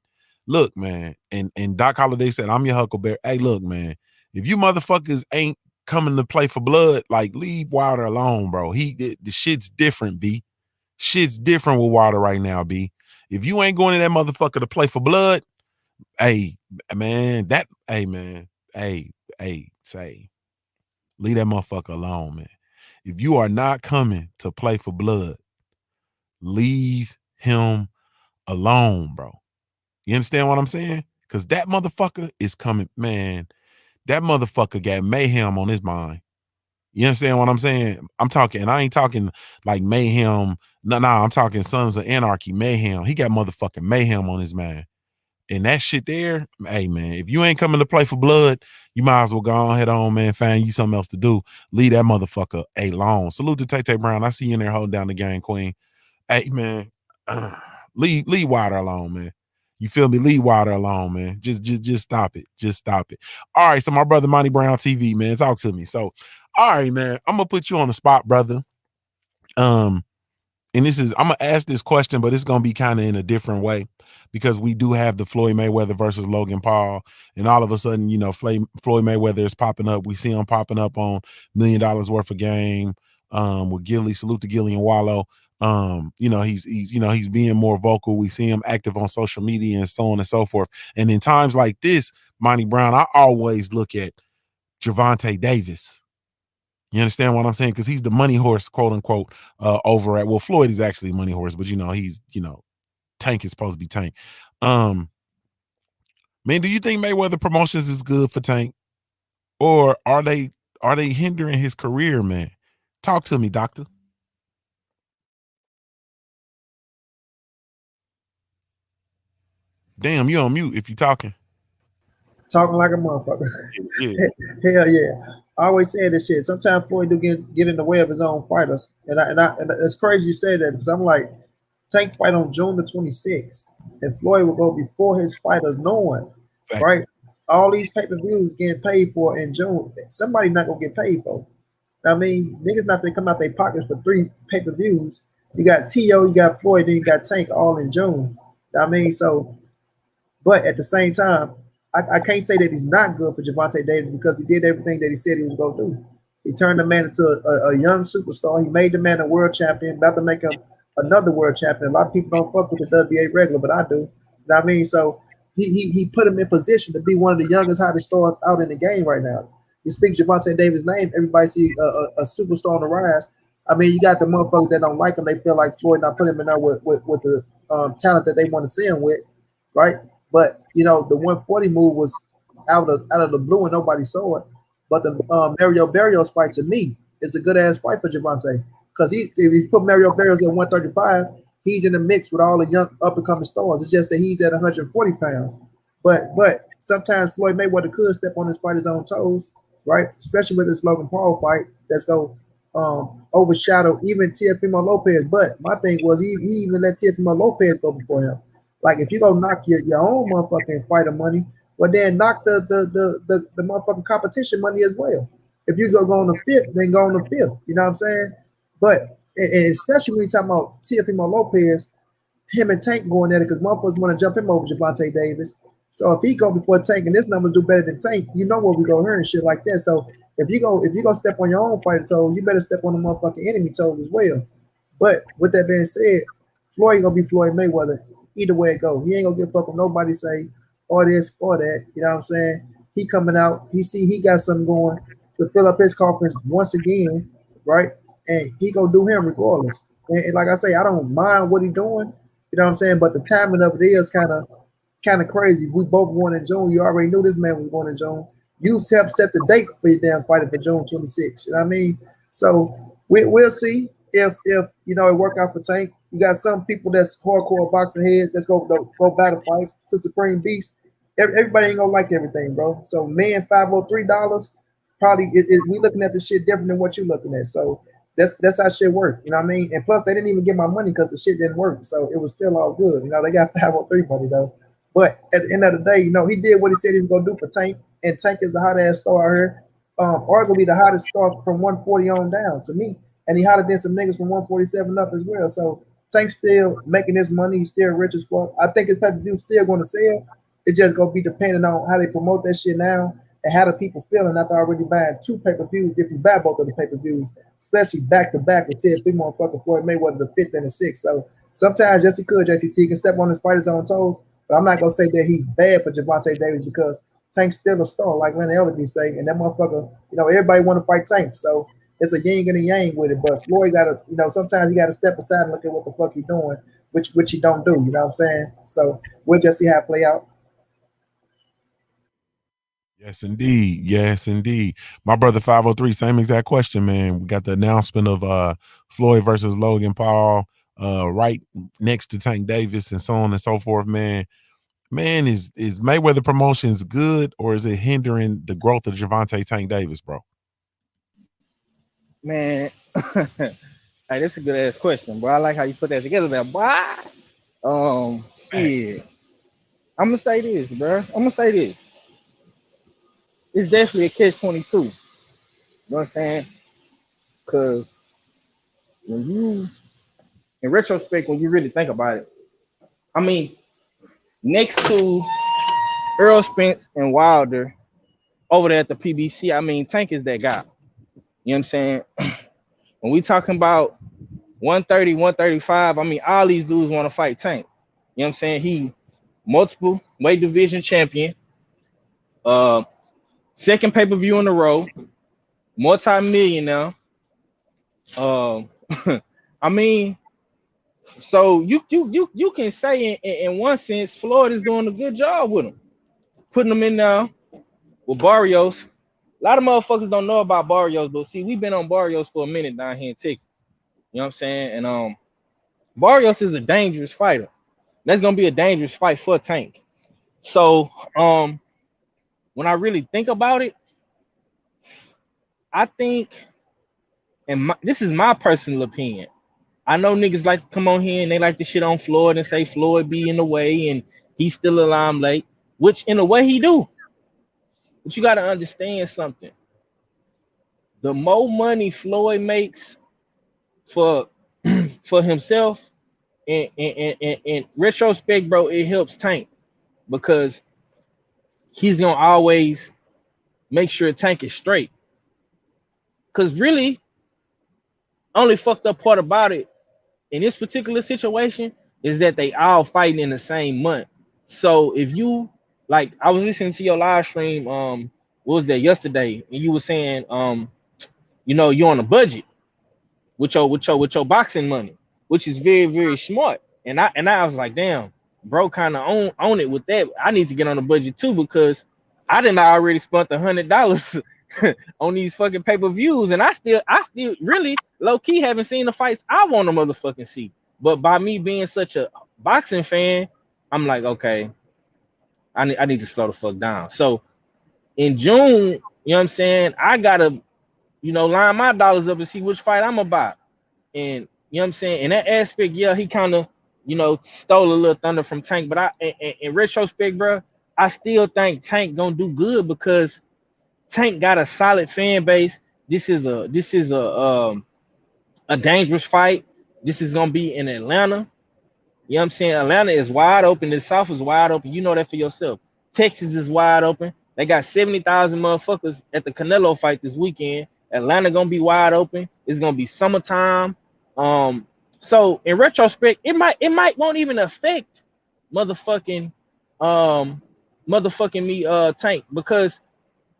Look, man. And Doc Holliday said, "I'm your Huckleberry." Hey, look, man. If you motherfuckers ain't coming to play for blood, like, leave Wilder alone, bro. The shit's different, B. Shit's different with Wilder right now, B. If you ain't going to that motherfucker to play for blood, Hey, man, say, leave that motherfucker alone, man. If you are not coming to play for blood, leave him alone, bro. You understand what I'm saying? Because that motherfucker is coming, man. That motherfucker got mayhem on his mind. You understand what I'm saying? I'm talking, and I ain't talking like mayhem. No, I'm talking Sons of Anarchy mayhem. He got motherfucking mayhem on his mind. And that shit there, hey, man, if you ain't coming to play for blood, you might as well go on, head on, man, find you something else to do. Leave that motherfucker alone. Salute to Tay Brown. I see you in there holding down the game, Queen. Hey, man, leave Wilder alone, man. You feel me? Leave Wilder alone, man. Just stop it. Just stop it. All right, so my brother Monty Brown TV, man, talk to me. So, all right, man, I'm gonna put you on the spot, brother. And I'm gonna ask this question, but it's gonna be kind of in a different way because we do have the Floyd Mayweather versus Logan Paul, and all of a sudden, you know, Floyd Mayweather is popping up. We see him popping up on $1 million worth of game with Gilly. Salute to Gilly and Wallow. You know, he's being more vocal. We see him active on social media and so on and so forth. And in times like this, Monty Brown, I always look at Gervonta Davis. You understand what I'm saying? Because he's the money horse, quote unquote, over at, well, Floyd is actually money horse, but he's, Tank is supposed to be Tank. Man, do you think Mayweather Promotions is good for Tank? Or are they hindering his career, man? Talk to me, doctor. Damn, you on mute if you're talking. Talking like a motherfucker. Yeah. Hell yeah. I always say this shit. Sometimes Floyd do get in the way of his own fighters. And it's crazy you say that because I'm like, Tank fight on June the 26th. And Floyd will go before his fighters knowing, Thanks. right? All these pay-per-views getting paid for in June. Somebody not gonna get paid for. I mean, niggas not gonna come out their pockets for 3 pay-per-views. You got T.O., you got Floyd, then you got Tank all in June. I mean, so, but at the same time, I can't say that he's not good for Gervonta Davis because he did everything that he said he was going to do. He turned the man into a young superstar. He made the man a world champion, about to make him another world champion. A lot of people don't fuck with the WBA regular, but I do. You know what I mean? So he put him in position to be one of the youngest, hottest stars out in the game right now. You speak Gervonta Davis' name, everybody see a superstar on the rise. I mean, you got the motherfuckers that don't like him. They feel like Floyd not put him in there with the talent that they want to see him with, right? But the 140 move was out of the blue and nobody saw it. But the Mario Barrios fight to me is a good ass fight for Gervonta because if you put Mario Barrios at 135, he's in the mix with all the young up and coming stars. It's just that he's at 140 pounds. But sometimes Floyd Mayweather could step on his fighter's own toes, right? Especially with this Logan Paul fight that's going overshadow even Teofimo Lopez. But my thing was he even let Teofimo Lopez go before him. Like if you go knock your own motherfucking fighter money, well then knock the motherfucking competition money as well. If you go on the 5th, then go on the 5th. You know what I'm saying? But and especially when you talking about Teofimo Lopez, him and Tank going at it because motherfuckers want to jump him over Gervonta Davis. So if he go before Tank and this number do better than Tank, you know what we go here and shit like that. So if you go step on your own fighter toes, you better step on the motherfucking enemy toes as well. But with that being said, Floyd gonna be Floyd Mayweather. Either way it go, he ain't gonna give a fuck with nobody say or this or that. You know what I'm saying? He coming out, he got something going to fill up his coffers once again, right? And he gonna do him regardless. And like I say, I don't mind what he doing. You know what I'm saying? But the timing of it is kind of crazy. We both going in June. You already knew this man was going in June. You helped set the date for your damn fighting for June 26th. You know what I mean? So we'll see if it work out for Tank. You got some people that's hardcore boxing heads that's go battle fights to Supreme Beast. Everybody ain't gonna like everything, bro. So $503 probably we looking at the shit different than what you looking at. So that's how shit work. You know what I mean? And plus they didn't even get my money because the shit didn't work. So it was still all good. They got 503 money though. But at the end of the day, he did what he said he was gonna do for Tank. And Tank is a hot ass star out here. Arguably the hottest star from 140 on down to me. And he hotter than some niggas from 147 up as well. So Tank's still making his money. He's still rich as fuck. I think his pay-per-view still going to sell. It's just going to be depending on how they promote that shit now and how the people feeling after already buying 2 pay-per-views if you buy both of the pay-per-views, especially back-to-back with Teofimo and fucking Floyd Mayweather the 5th and the 6th. So sometimes, yes, he could, JTT can step on his fighter's own toes, But I'm not gonna say that he's bad for Gervonta Davis because Tank's still a star, like Lenny Elder be saying, and that motherfucker, everybody want to fight Tank, so it's a yin and a yang with it. But Floyd gotta, sometimes he gotta step aside and look at what the fuck he doing, which he don't do. You know what I'm saying? So we'll just see how it play out. Yes, indeed. Yes, indeed. My brother 503, same exact question, man. We got the announcement of Floyd versus Logan Paul right next to Tank Davis and so on and so forth, man. Man, is Mayweather Promotions good or is it hindering the growth of Gervonta Tank Davis, bro? Man, hey, that's a good ass question, bro. I like how you put that together, man. Boy, yeah. I'm gonna say this, bro. It's definitely a catch-22. You know what I'm saying? Because when you, in retrospect, when you really think about it, I mean, next to Earl Spence and Wilder over there at the PBC, I mean, Tank is that guy. You know what I'm saying? When we talking about 130, 135, I mean, all these dudes want to fight Tank. You know what I'm saying? He multiple weight division champion, second pay-per-view in a row, multi-millionaire. I mean, so you can say in one sense, Floyd is doing a good job with him, putting him in there with Barrios. A lot of motherfuckers don't know about Barrios, but see, we've been on Barrios for a minute down here in Texas. You know what I'm saying? And Barrios is a dangerous fighter. That's gonna be a dangerous fight for Tank. So when I really think about it, I think, and this is my personal opinion. I know niggas like to come on here and they like to shit on Floyd and say Floyd be in the way and he's still a limelight, which in a way he do. But you gotta understand something. The more money Floyd makes for himself, in retrospect, bro, it helps Tank because he's gonna always make sure Tank is straight. Cause really, only fucked up part about it in this particular situation is that they all fighting in the same month. So if you like, I was listening to your live stream, what was that yesterday, and you were saying, you're on a budget with your boxing money, which is very, very smart. And I was like, damn, bro, kind of own it with that. I need to get on a budget too because I didn't already spent $100 on these fucking pay-per-views, and I still really low key haven't seen the fights I want to motherfucking see. But by me being such a boxing fan, I'm like, okay, I need to slow the fuck down. So in June, you know what I'm saying, I gotta, line my dollars up and see which fight I'm about. And you know what I'm saying, in that aspect, yeah, he kind of, stole a little thunder from Tank. But in retrospect, bro, I still think Tank gonna do good because Tank got a solid fan base. This is a dangerous fight. This is gonna be in Atlanta. You know what I'm saying? Atlanta is wide open. The South is wide open. You know that for yourself. Texas is wide open. They got 70,000 motherfuckers at the Canelo fight this weekend. Atlanta gonna be wide open. It's gonna be summertime. So in retrospect, it might won't even affect motherfucking me Tank because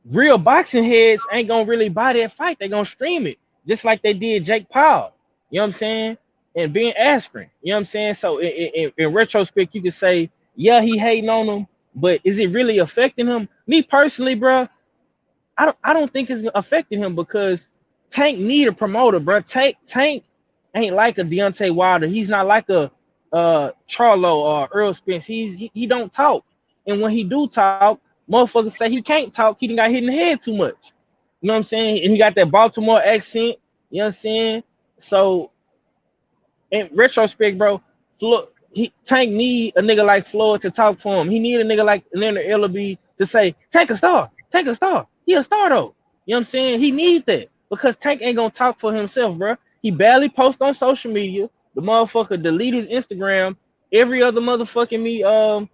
real boxing heads ain't gonna really buy that fight. They gonna stream it just like they did Jake Paul. You know what I'm saying? And Ben Askren. You know what I'm saying? So in retrospect, you could say, yeah, he hating on him, but is it really affecting him? Me personally, bro, I don't think it's affecting him because Tank need a promoter, bro. Tank ain't like a Deontay Wilder. He's not like a Charlo or Earl Spence. He don't talk, and when he do talk, motherfuckers say he can't talk. He done got hit in the head too much. You know what I'm saying? And he got that Baltimore accent. You know what I'm saying? So in retrospect, bro, Tank need a nigga like Floyd to talk for him. He need a nigga like Leonard Ellaby to say, take a star. He a star though. You know what I'm saying? He need that because Tank ain't gonna talk for himself, bro. He barely posts on social media. The motherfucker delete his Instagram every other motherfucking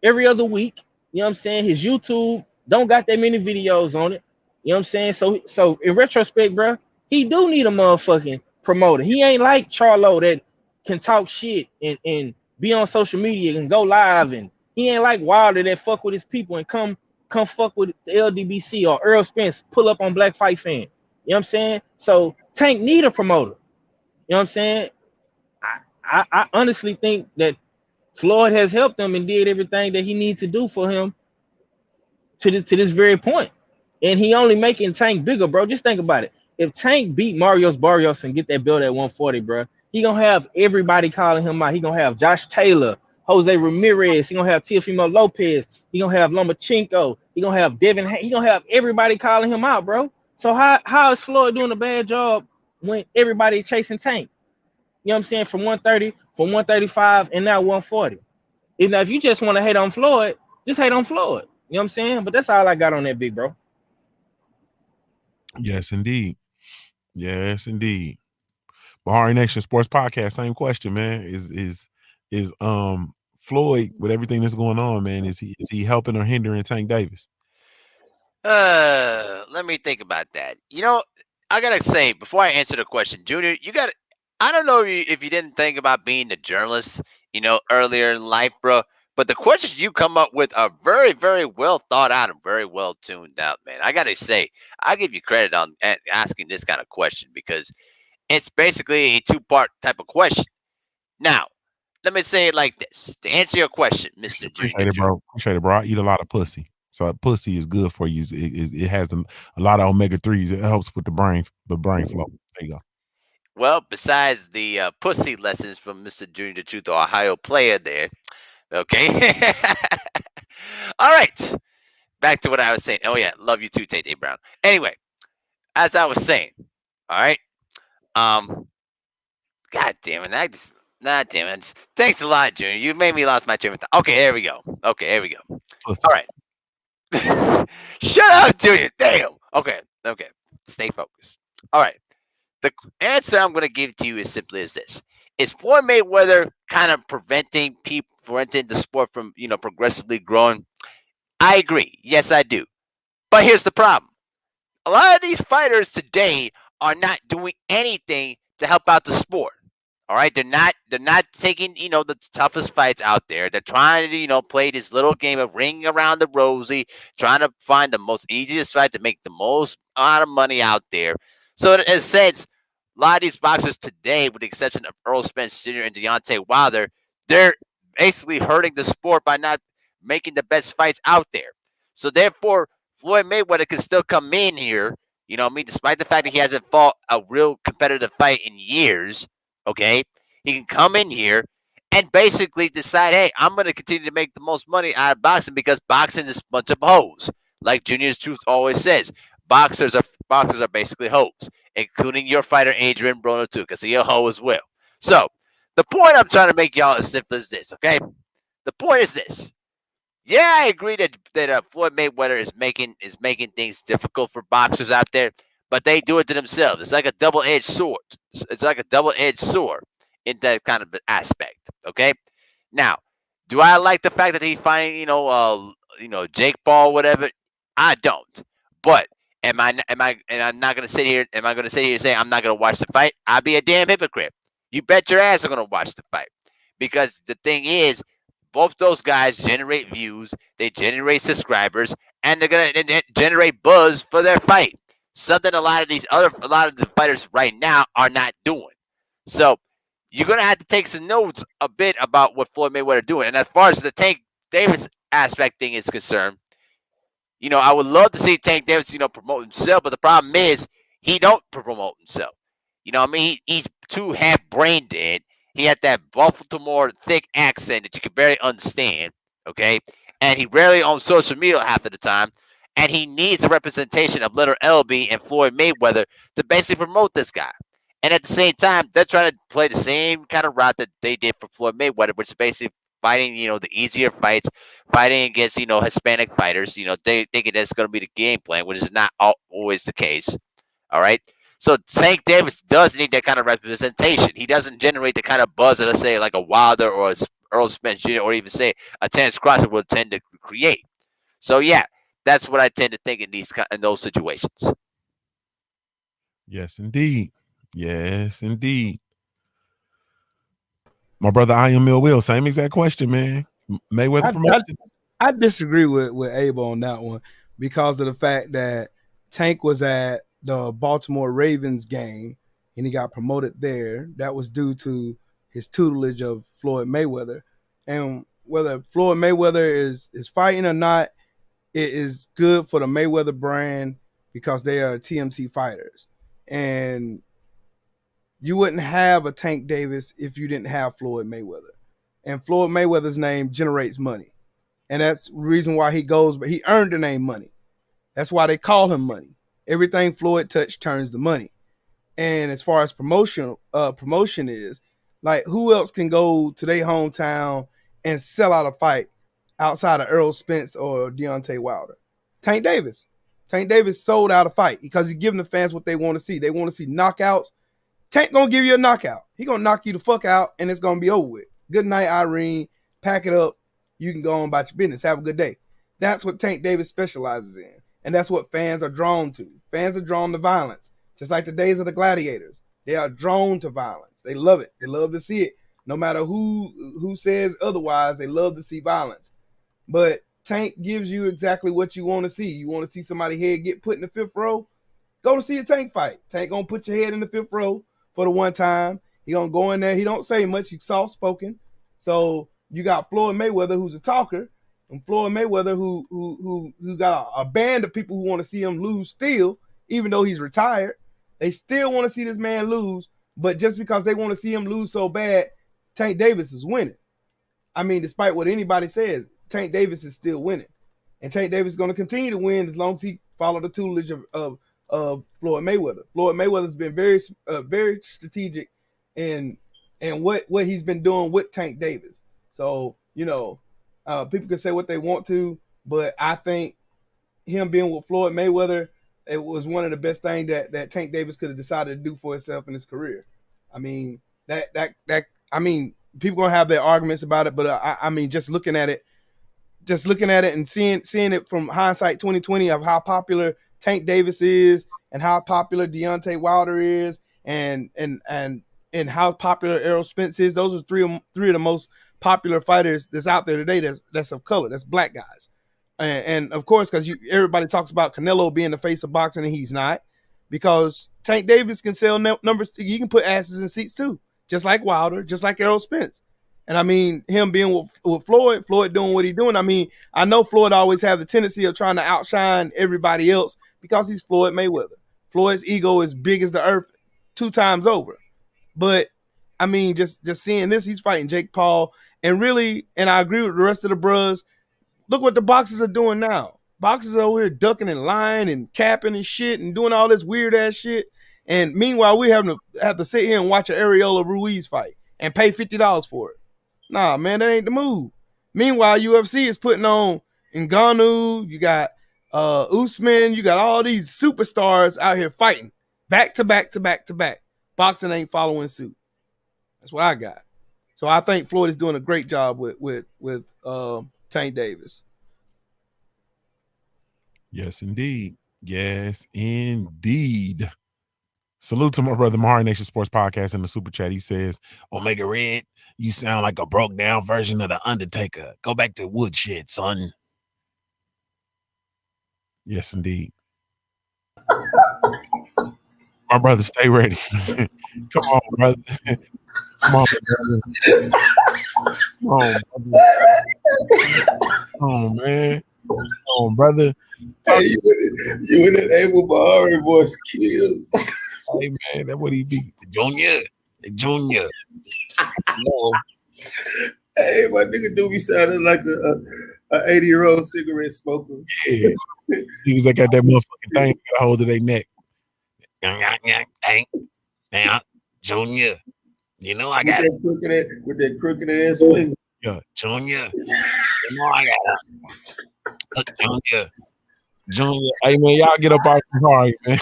every other week. You know what I'm saying? His YouTube don't got that many videos on it. You know what I'm saying? So in retrospect, bro, he do need a motherfucking promoter. He ain't like Charlo that can talk shit and be on social media and go live, and he ain't like Wilder that fuck with his people and come fuck with the LDBC or Earl Spence pull up on Black Fight Fan. You know what I'm saying? So Tank need a promoter. You know what I'm saying? I honestly think that Floyd has helped him and did everything that he needs to do for him to this very point. And he only making Tank bigger, bro. Just think about it. If Tank beat Marius Barrios and get that belt at 140, bro, he gonna have everybody calling him out. He gonna have Josh Taylor, Jose Ramirez. He gonna have Teofimo Lopez. He gonna have Lomachenko. He gonna have Devin. He gonna have everybody calling him out, bro. So how is Floyd doing a bad job when everybody chasing Tank? You know what I'm saying? From 130, from 135, and now 140. If you just want to hate on Floyd, just hate on Floyd. You know what I'm saying? But that's all I got on that, big bro. Yes, indeed. Yes, indeed. Bahari Nation Sports Podcast, same question, man. Is Floyd, with everything that's going on, man, is he helping or hindering Tank Davis? Let me think about that. You know, I gotta say before I answer the question, Junior, you got. I don't know if you didn't think about being a journalist, you know, earlier in life, bro. But the questions you come up with are very, very well thought out and very well tuned out, man. I gotta say, I give you credit on asking this kind of question because it's basically a two-part type of question. Now, let me say it like this: to answer your question, Mister Appreciate it, bro. Appreciate it, bro. I eat a lot of pussy, so pussy is good for you. It has a lot of omega-3s. It helps with the brain flow. There you go. Well, besides the pussy lessons from Mr. Junior the Truth, Ohio player there. Okay. All right. Back to what I was saying. Oh, yeah. Love you too, Tay Brown. Anyway, as I was saying, all right. God damn it. Damn it. Thanks a lot, Junior. You made me lost my train of thought. Okay, there we go. All right. Shut up, Junior. Damn. Okay. Stay focused. All right. The answer I'm going to give to you is simply as this: is Floyd Mayweather kind of preventing the sport from, progressively growing? I agree. Yes, I do. But here's the problem: a lot of these fighters today are not doing anything to help out the sport. All right, they're not taking the toughest fights out there. They're trying to play this little game of ring around the rosy, trying to find the most easiest fight to make the most amount of money out there. So in a sense, a lot of these boxers today, with the exception of Earl Spence Jr. and Deontay Wilder, they're basically hurting the sport by not making the best fights out there. So therefore, Floyd Mayweather can still come in here, despite the fact that he hasn't fought a real competitive fight in years. Okay, he can come in here and basically decide, hey, I'm going to continue to make the most money out of boxing because boxing is a bunch of hoes. Like Junior's Truth always says, boxers are basically hoes, including your fighter Adrian Broner too, because he's a hoe as well. So the point I'm trying to make y'all as simple as this. Okay, the point is this. Yeah, I agree that Floyd Mayweather is making things difficult for boxers out there, but they do it to themselves. It's like a double-edged sword. It's like a double-edged sword in that kind of aspect. Okay. Now, do I like the fact that he's fighting, Jake Paul, whatever? I don't. But am I not gonna sit here? Am I gonna sit here and say I'm not gonna watch the fight? I'd be a damn hypocrite. You bet your ass I'm gonna watch the fight, because the thing is, both those guys generate views, they generate subscribers, and they're gonna generate buzz for their fight. Something a lot of the fighters right now are not doing. So you're gonna have to take some notes a bit about what Floyd Mayweather doing. And as far as the Tank Davis aspect thing is concerned, I would love to see Tank Davis, promote himself, but the problem is he don't promote himself. He's too half brain dead. He had that Baltimore thick accent that you can barely understand, okay? And he rarely on social media half of the time. And he needs a representation of Leonard LB and Floyd Mayweather to basically promote this guy. And at the same time, they're trying to play the same kind of route that they did for Floyd Mayweather, which is basically fighting, the easier fights, fighting against, Hispanic fighters. They think that's going to be the game plan, which is not always the case. All right. So Tank Davis does need that kind of representation. He doesn't generate the kind of buzz that, let's say, like a Wilder or a Earl Spence Jr. or even say a Terence Crawford will tend to create. So yeah, that's what I tend to think in those situations. Yes, indeed. Yes, indeed. My brother, I am Mill Will. Same exact question, man. Mayweather Promotions. I disagree with Abel on that one because of the fact that Tank was at the Baltimore Ravens game and he got promoted there. That was due to his tutelage of Floyd Mayweather. And whether Floyd Mayweather is fighting or not, it is good for the Mayweather brand because they are TMC fighters. And you wouldn't have a Tank Davis if you didn't have Floyd Mayweather. And Floyd Mayweather's name generates money. And that's the reason why he goes, but he earned the name Money. That's why they call him Money. Everything Floyd touched turns to money. And as far as promotion is, like who else can go to their hometown and sell out a fight outside of Errol Spence or Deontay Wilder? Tank Davis. Tank Davis sold out a fight because he's giving the fans what they want to see. They want to see knockouts. Tank gonna give you a knockout. He gonna knock you the fuck out and it's gonna be over with. Good night, Irene. Pack it up. You can go on about your business. Have a good day. That's what Tank Davis specializes in. And that's what fans are drawn to. Fans are drawn to violence. Just like the days of the gladiators. They are drawn to violence. They love it. They love to see it. No matter who says otherwise, they love to see violence. But Tank gives you exactly what you want to see. You want to see somebody's head get put in the 5th row? Go to see a Tank fight. Tank gonna put your head in the 5th row for the one time. He gonna go in there. He don't say much. He's soft-spoken. So you got Floyd Mayweather, who's a talker, and Floyd Mayweather, who got a band of people who want to see him lose still, even though he's retired. They still want to see this man lose, but just because they want to see him lose so bad, Tank Davis is winning. I mean, despite what anybody says, Tank Davis is still winning. And Tank Davis is going to continue to win as long as he follows the tutelage of Floyd Mayweather. Floyd Mayweather's been very strategic in what he's been doing with Tank Davis. So, people can say what they want to, but I think him being with Floyd Mayweather, it was one of the best things that Tank Davis could have decided to do for himself in his career. I mean, people gonna have their arguments about it, but I mean, just looking at it and seeing it from hindsight 2020 of how popular Tank Davis is and how popular Deontay Wilder is and how popular Errol Spence is. Those are three of the most popular fighters that's out there today that's of color, that's black guys. And of course, because everybody talks about Canelo being the face of boxing, and he's not, because Tank Davis can sell numbers. He can put asses in seats too, just like Wilder, just like Errol Spence. And I mean, him being with Floyd doing what he's doing. I mean, I know Floyd always have the tendency of trying to outshine everybody else because he's Floyd Mayweather. Floyd's ego is big as the earth 2 times over. But I mean, just seeing this, he's fighting Jake Paul, and I agree with the rest of the bros. Look what the boxers are doing now. Boxers are over here ducking and lying and capping and shit and doing all this weird ass shit. And meanwhile, we have to sit here and watch an Areola Ruiz fight and pay $50 for it. Nah, man, that ain't the move. Meanwhile, UFC is putting on Ngannou. You got Usman. You got all these superstars out here fighting back to back to back to back. Boxing ain't following suit. That's what I got. So I think Floyd is doing a great job with Tank Davis. Yes, indeed. Yes, indeed. Salute to my brother, Mahari Nation Sports Podcast in the super chat. He says, Omega Red, you sound like a broke down version of the Undertaker. Go back to woodshed, son. Yes, indeed. My brother, stay ready. Come on, brother. Come on, brother. Come on, man. Come on, brother. Hey, you in that Abel Mahari voice kills. Hey, man, that's what he be. Junior. No. Hey, my nigga do be sounding like a 80-year-old cigarette smoker. Yeah. Niggas that got that motherfucking thing got a hold of their neck. Now, Junior. You know I got with that crooked ass finger. Yeah, Junior. You know I got Junior. Hey man, y'all get up off Mahari, man.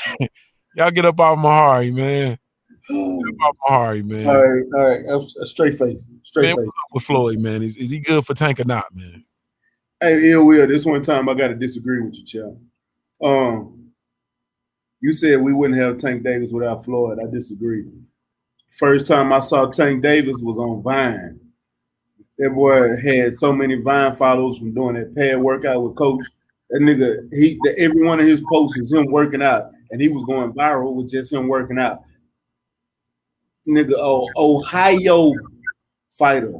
Y'all get up off Mahari, man. Get up off Mahari, man. All right. A straight face. Man, what's up with Floyd, man? Is he good for Tank or not, man? Hey, Ill Will, this one time I gotta disagree with you, child. You said we wouldn't have Tank Davis without Floyd. I disagree. First time I saw Tank Davis was on Vine. That boy had so many Vine followers from doing that pad workout with Coach. That nigga, every one of his posts is him working out, and he was going viral with just him working out. Nigga, Ohio fighter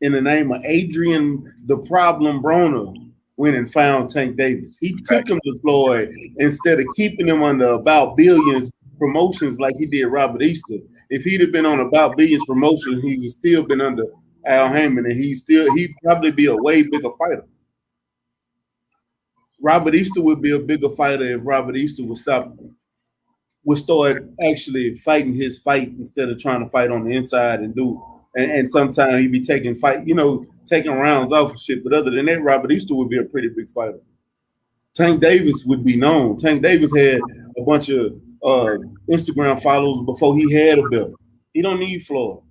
in the name of Adrian the Problem Broner went and found Tank Davis. He took him to Floyd instead of keeping him under About Billions promotions like he did Robert Easter. If he'd have been on About Billions promotion, he'd still been under Al Heyman, and he'd probably be a way bigger fighter. Robert Easter would be a bigger fighter if Robert Easter would start actually fighting his fight instead of trying to fight on the inside and sometimes he'd be taking rounds off of shit. But other than that, Robert Easter would be a pretty big fighter. Tank Davis would be known. Tank Davis had a bunch of Instagram followers before he had a belt. He don't need Floyd.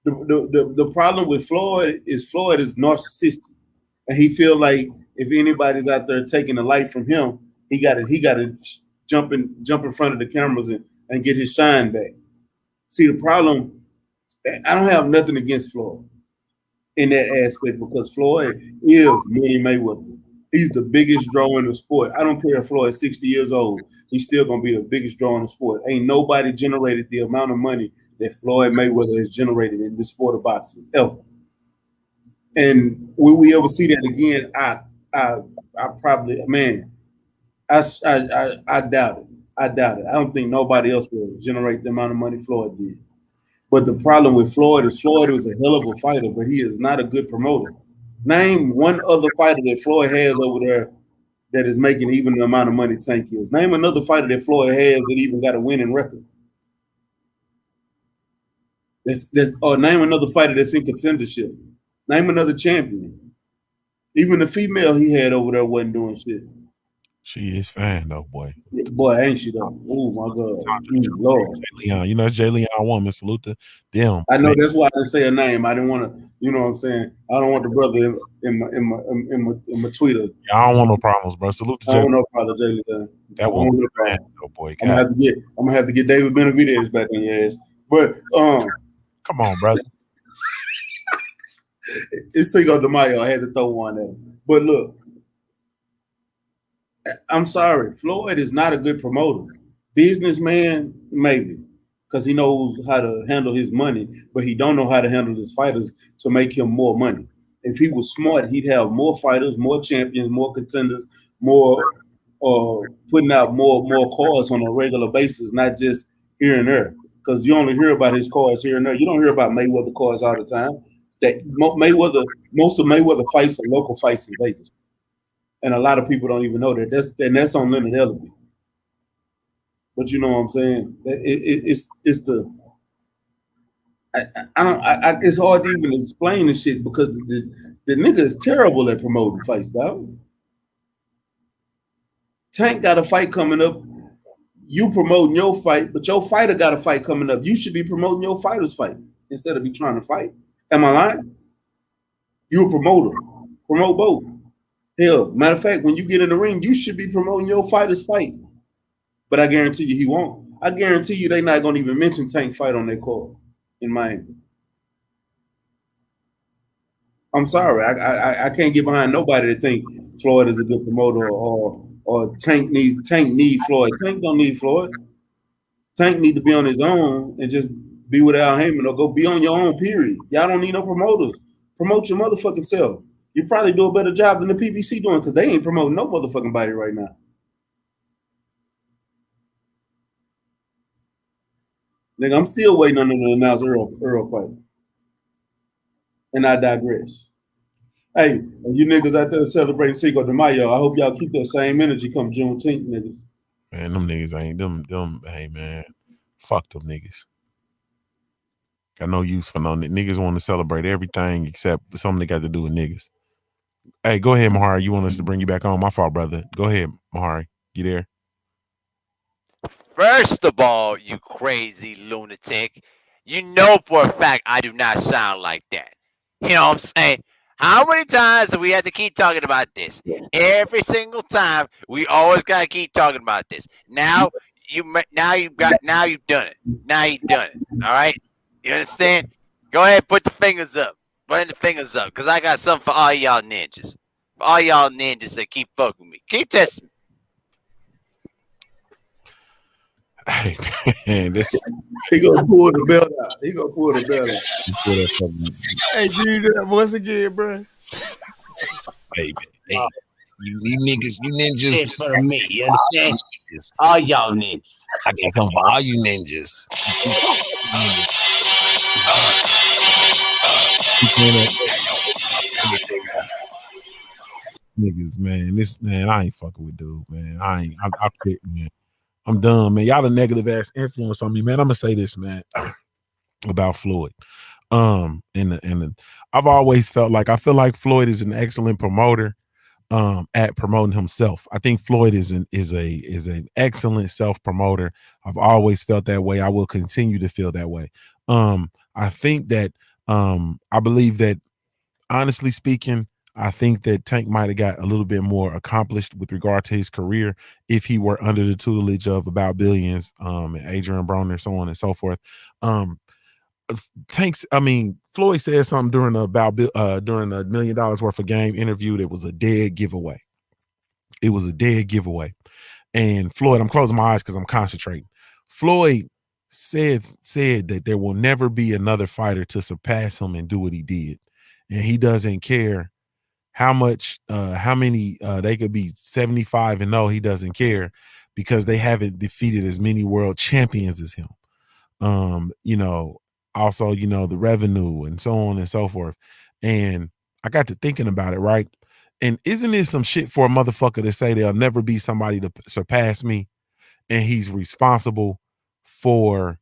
The problem with Floyd is narcissistic, and he feel like if anybody's out there taking the light from him, he got to jump in front of the cameras and get his shine back. See, the problem, I don't have nothing against Floyd in that aspect because Floyd is Money Mayweather. He's the biggest draw in the sport. I don't care if Floyd's 60 years old. He's still going to be the biggest draw in the sport. Ain't nobody generated the amount of money that Floyd Mayweather has generated in the sport of boxing ever. And will we ever see that again? I probably, man, I doubt it. I doubt it. I don't think nobody else will generate the amount of money Floyd did. But the problem with Floyd is Floyd was a hell of a fighter, but he is not a good promoter. Name one other fighter that Floyd has over there that is making even the amount of money Tank is. Name another fighter that Floyd has that even got a winning record. Or name another fighter that's in contendership. Name another champion. Even the female he had over there wasn't doing shit. She is fine though, boy. Boy, ain't she though? Oh my God, Lord. Jay Leon, you know it's Jay Leon woman. Salute to them. I know that's why I didn't say her name. I didn't want to. You know what I'm saying? I don't want the brother in my Twitter. Yeah, I don't want no problems, bro. Salute to Jay. I don't know problem, Jay Leon. That one, oh boy. I'm gonna have to get David Benavidez back on your ass. But come on, brother. It's Cinco de Mayo. I had to throw one at him. But look. I'm sorry, Floyd is not a good promoter. Businessman, maybe, because he knows how to handle his money, but he don't know how to handle his fighters to make him more money. If he was smart, he'd have more fighters, more champions, more contenders, more putting out more cards on a regular basis, not just here and there. Because you only hear about his cards here and there. You don't hear about Mayweather cards all the time. That most of Mayweather fights are local fights in Vegas. And a lot of people don't even know that. That's on Leonard Ellerby. But you know what I'm saying? It's hard to even explain this shit because the nigga is terrible at promoting fights, dog. Tank got a fight coming up. You promoting your fight, but your fighter got a fight coming up. You should be promoting your fighter's fight instead of be trying to fight. Am I lying? You a promoter. Promote both. Hell, matter of fact, when you get in the ring, you should be promoting your fighter's fight. But I guarantee you he won't. I guarantee you they're not going to even mention Tank fight on their card in Miami. I'm sorry. I can't get behind nobody that think Floyd is a good promoter or Tank need Floyd. Tank don't need Floyd. Tank need to be on his own and just be with Al Heyman or go be on your own, period. Y'all don't need no promoters. Promote your motherfucking self. You probably do a better job than the PBC doing because they ain't promoting no motherfucking body right now. Nigga, I'm still waiting on them to announce Earl fight. And I digress. Hey, and you niggas out there celebrating Cinco de Mayo, I hope y'all keep that same energy come Juneteenth, niggas. Man, them niggas ain't them. Hey, man, fuck them niggas. Got no use for no niggas. Want to celebrate everything except something they got to do with niggas. Hey, go ahead, Mahari. You want us to bring you back on? My fault, brother. Go ahead, Mahari. You there? First of all, you crazy lunatic, you know for a fact I do not sound like that. You know what I'm saying? How many times do we have to keep talking about this? Every single time, we always got to keep talking about this. Now, now you've done it. Now you've done it. All right. You understand? Go ahead, put the fingers up. Put the fingers up, cause I got something for all y'all ninjas. For all y'all ninjas that keep fucking with me. Keep testing me. Hey man, this He gonna pull the belt out. He gonna pull the belt out. Hey, do you do that once again, bro? Baby, hey, you niggas, you ninjas. Shit for me, you understand? All y'all ninjas. I got something for all you ninjas. Niggas, man, I ain't fucking with dude, man. I quit, man. I'm done, man. Y'all a negative ass influence on me, man. I'm gonna say this, man, about Floyd. And I've always felt like I feel like Floyd is an excellent promoter at promoting himself. I think Floyd is an excellent self promoter. I've always felt that way. I will continue to feel that way. I think that I believe that, honestly speaking, I think that Tank might have got a little bit more accomplished with regard to his career if he were under the tutelage of About Billions, and Adrian Broner, so on and so forth. Floyd said something during the $1 million worth of game interview that was a dead giveaway. It was a dead giveaway. And Floyd, I'm closing my eyes because I'm concentrating. Floyd said that there will never be another fighter to surpass him and do what he did. And he doesn't care how many they could be 75-0. He doesn't care because they haven't defeated as many world champions as him. Also, the revenue and so on and so forth. And I got to thinking about it, right? And isn't it some shit for a motherfucker to say there'll never be somebody to surpass me, and he's responsible for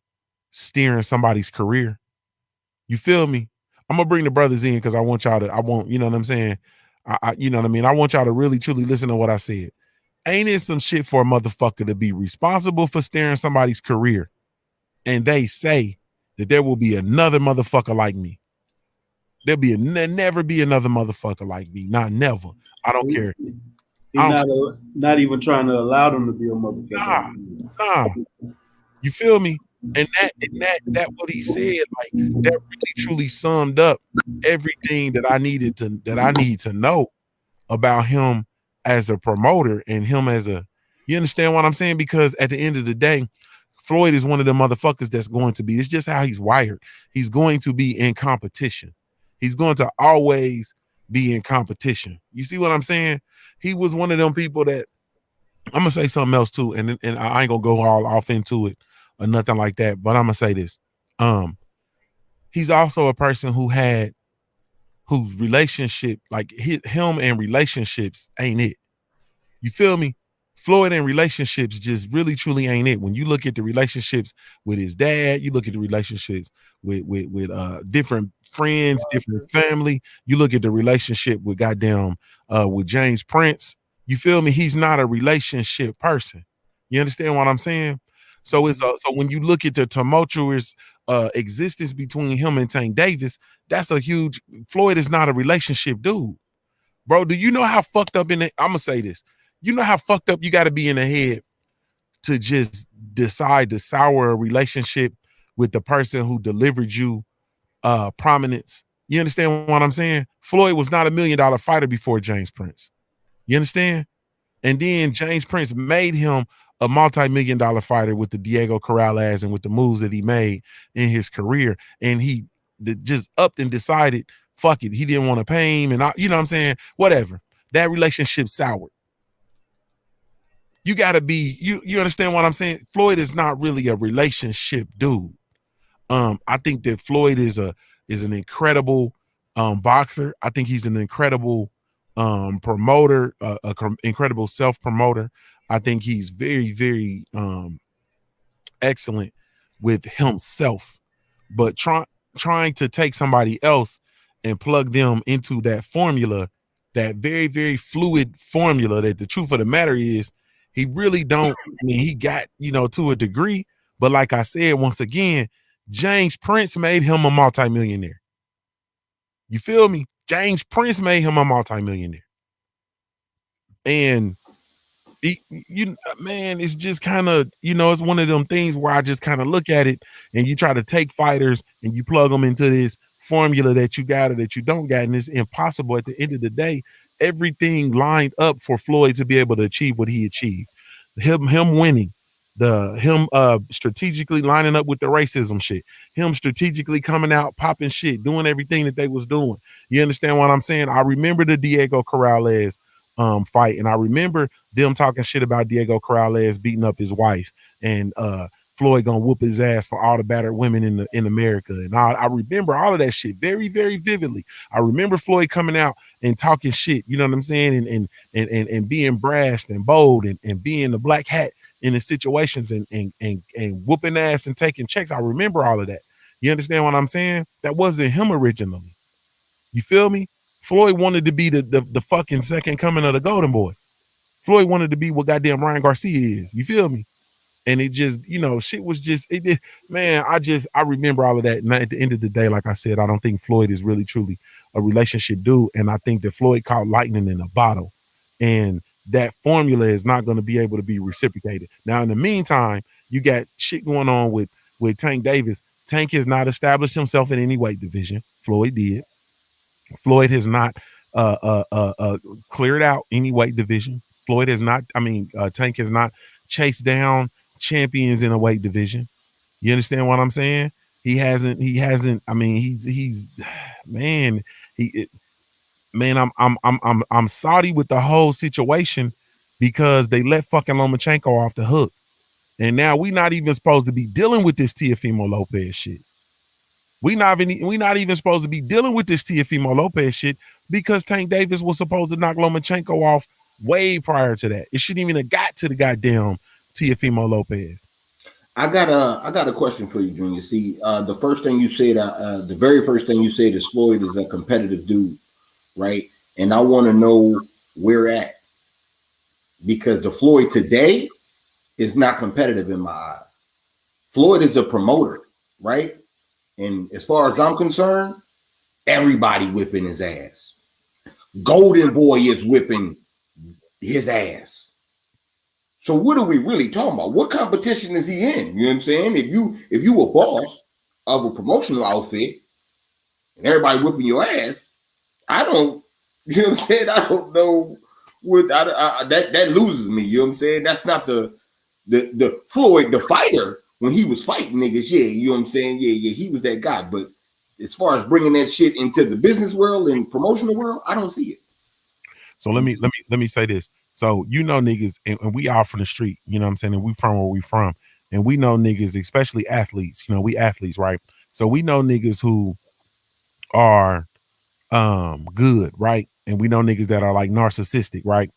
steering somebody's career? You feel me? I'm gonna bring the brothers in because I want, you know what I'm saying? You know what I mean? I want y'all to really, truly listen to what I said. Ain't it some shit for a motherfucker to be responsible for steering somebody's career, and they say that there will be another motherfucker like me? There'll never be another motherfucker like me. Not never. I don't care. He's not even trying to allow them to be a motherfucker. Nah. You feel me? And that what he said, like, that really truly summed up everything that I need to know about him as a promoter and him as you understand what I'm saying? Because at the end of the day, Floyd is one of the motherfuckers that's going to be, it's just how he's wired. He's going to be in competition. He's going to always be in competition. You see what I'm saying? He was one of them people that, I'm going to say something else too, and I ain't going to go all off into it or nothing like that, but I'm going to say this. He's also a person whose relationship, like him and relationships ain't it. You feel me? Floyd and relationships just really truly ain't it. When you look at the relationships with his dad, you look at the relationships with different friends, different family, you look at the relationship with with James Prince. You feel me? He's not a relationship person. You understand what I'm saying? So so when you look at the tumultuous existence between him and Tank Davis, that's a huge. Floyd is not a relationship dude, bro. Do you know how fucked up I'm gonna say this? You know how fucked up you got to be in the head to just decide to sour a relationship with the person who delivered you prominence? You understand what I'm saying? Floyd was not $1 million fighter before James Prince. You understand? And then James Prince made him a multi-million-dollar fighter with the Diego Corrales and with the moves that he made in his career. And he just upped and decided, fuck it. He didn't want to pay him. And you know what I'm saying? Whatever. That relationship soured. You got to be, you understand what I'm saying? Floyd is not really a relationship dude. I think that Floyd is an incredible boxer. I think he's an incredible promoter, incredible self-promoter. I think he's very, very excellent with himself. But trying to take somebody else and plug them into that formula, that very, very fluid formula, that the truth of the matter is, he really don't. I mean, he got, to a degree, but like I said, once again, James Prince made him a multimillionaire. You feel me? James Prince made him a multimillionaire. And Man, it's just kind of, it's one of them things where I just kind of look at it, and you try to take fighters and you plug them into this formula that you got or that you don't got, and it's impossible. At the end of the day, everything lined up for Floyd to be able to achieve what he achieved. Him winning, him strategically lining up with the racism shit, him strategically coming out popping shit, doing everything that they was doing. You understand what I'm saying? I remember the Diego Corrales fight, and I remember them talking shit about Diego Corrales beating up his wife, and Floyd gonna whoop his ass for all the battered women in America. And I remember all of that shit very, very vividly. I remember Floyd coming out and talking shit, you know what I'm saying, and being brash and bold, and being the black hat in the situations, and whooping ass and taking checks. I remember all of that. You understand what I'm saying? That wasn't him originally. You feel me? Floyd wanted to be the fucking second coming of the Golden Boy. Floyd wanted to be what goddamn Ryan Garcia is. You feel me? And it just, shit was just, man, I remember all of that. And at the end of the day, like I said, I don't think Floyd is really truly a relationship dude. And I think that Floyd caught lightning in a bottle. And that formula is not going to be able to be reciprocated. Now, in the meantime, you got shit going on with Tank Davis. Tank has not established himself in any weight division. Floyd did. Floyd has not cleared out any weight division. Floyd has not, Tank has not chased down champions in a weight division. You understand what I'm saying? He hasn't, he's man, I'm salty with the whole situation because they let fucking Lomachenko off the hook. And now we're not even supposed to be dealing with this Teofimo Lopez shit. We not even supposed to be dealing with this Teofimo Lopez shit because Tank Davis was supposed to knock Lomachenko off way prior to that. It shouldn't even have got to the goddamn Teofimo Lopez. I got a question for you, Junior. See, the first thing you said, the very first thing you said is Floyd is a competitive dude, right? And I want to know where at, because the Floyd today is not competitive in my eyes. Floyd is a promoter, right? And as far as I'm concerned, everybody whipping his ass. Golden Boy is whipping his ass. So what are we really talking about? What competition is he in? You know what I'm saying? If you a boss of a promotional outfit and everybody whipping your ass, I don't, you know what I'm saying? I don't know what that loses me. You know what I'm saying? That's not the Floyd, the fighter. When he was fighting niggas, yeah, you know what I'm saying? Yeah, he was that guy. But as far as bringing that shit into the business world and promotional world, I don't see it. So let me say this. So niggas, and we all from the street, you know what I'm saying? And we from where we from. And we know niggas, especially athletes, we athletes, right? So we know niggas who are good, right? And we know niggas that are like narcissistic, right?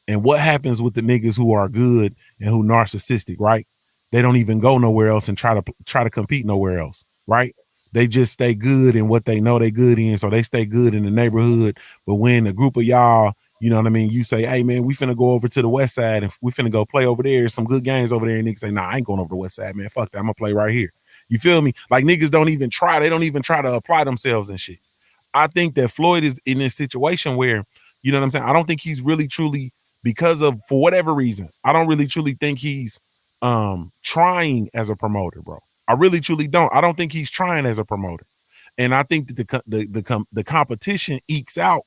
And what happens with the niggas who are good and who narcissistic, right? They don't even go nowhere else and try to compete nowhere else, right? They just stay good in what they know they good in, so they stay good in the neighborhood. But when a group of y'all, you know what I mean, you say, hey man, we finna go over to the west side and we finna go play over there, some good games over there, and niggas say, nah, I ain't going over the west side, man. Fuck that, I'm gonna play right here. You feel me? Like niggas don't even try to apply themselves and shit. I think that Floyd is in this situation where, you know what I'm saying? I don't think he's really truly, because of, for whatever reason, I don't really truly think he's trying as a promoter, bro. I really truly don't. I don't think he's trying as a promoter. And I think that the competition ekes out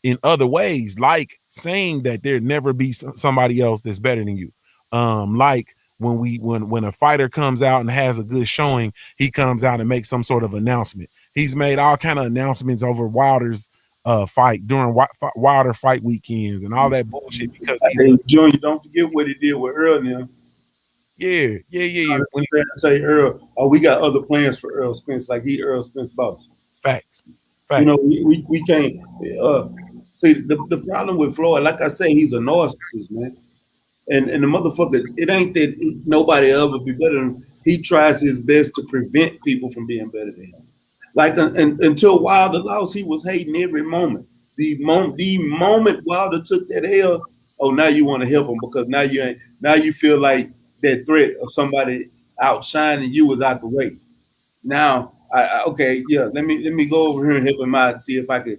in other ways, like saying that there'd never be somebody else that's better than you. Like when a fighter comes out and has a good showing, he comes out and makes some sort of announcement. He's made all kind of announcements over Wilder's fight during Wilder fight weekends and all that bullshit because he's Junior, don't forget what he did with Earl now. Yeah. When he say Earl, we got other plans for Earl Spence, like Earl Spence boss. Facts. You know, we can't see the problem with Floyd. Like I say, he's a narcissist, man. And the motherfucker, it ain't that nobody ever be better than him. He tries his best to prevent people from being better than him. Like until Wilder lost, he was hating every moment. The moment Wilder took that L, oh, now you want to help him because now you feel like that threat of somebody outshining you is out the way. Now, okay, yeah, let me go over here and help him out and see if I can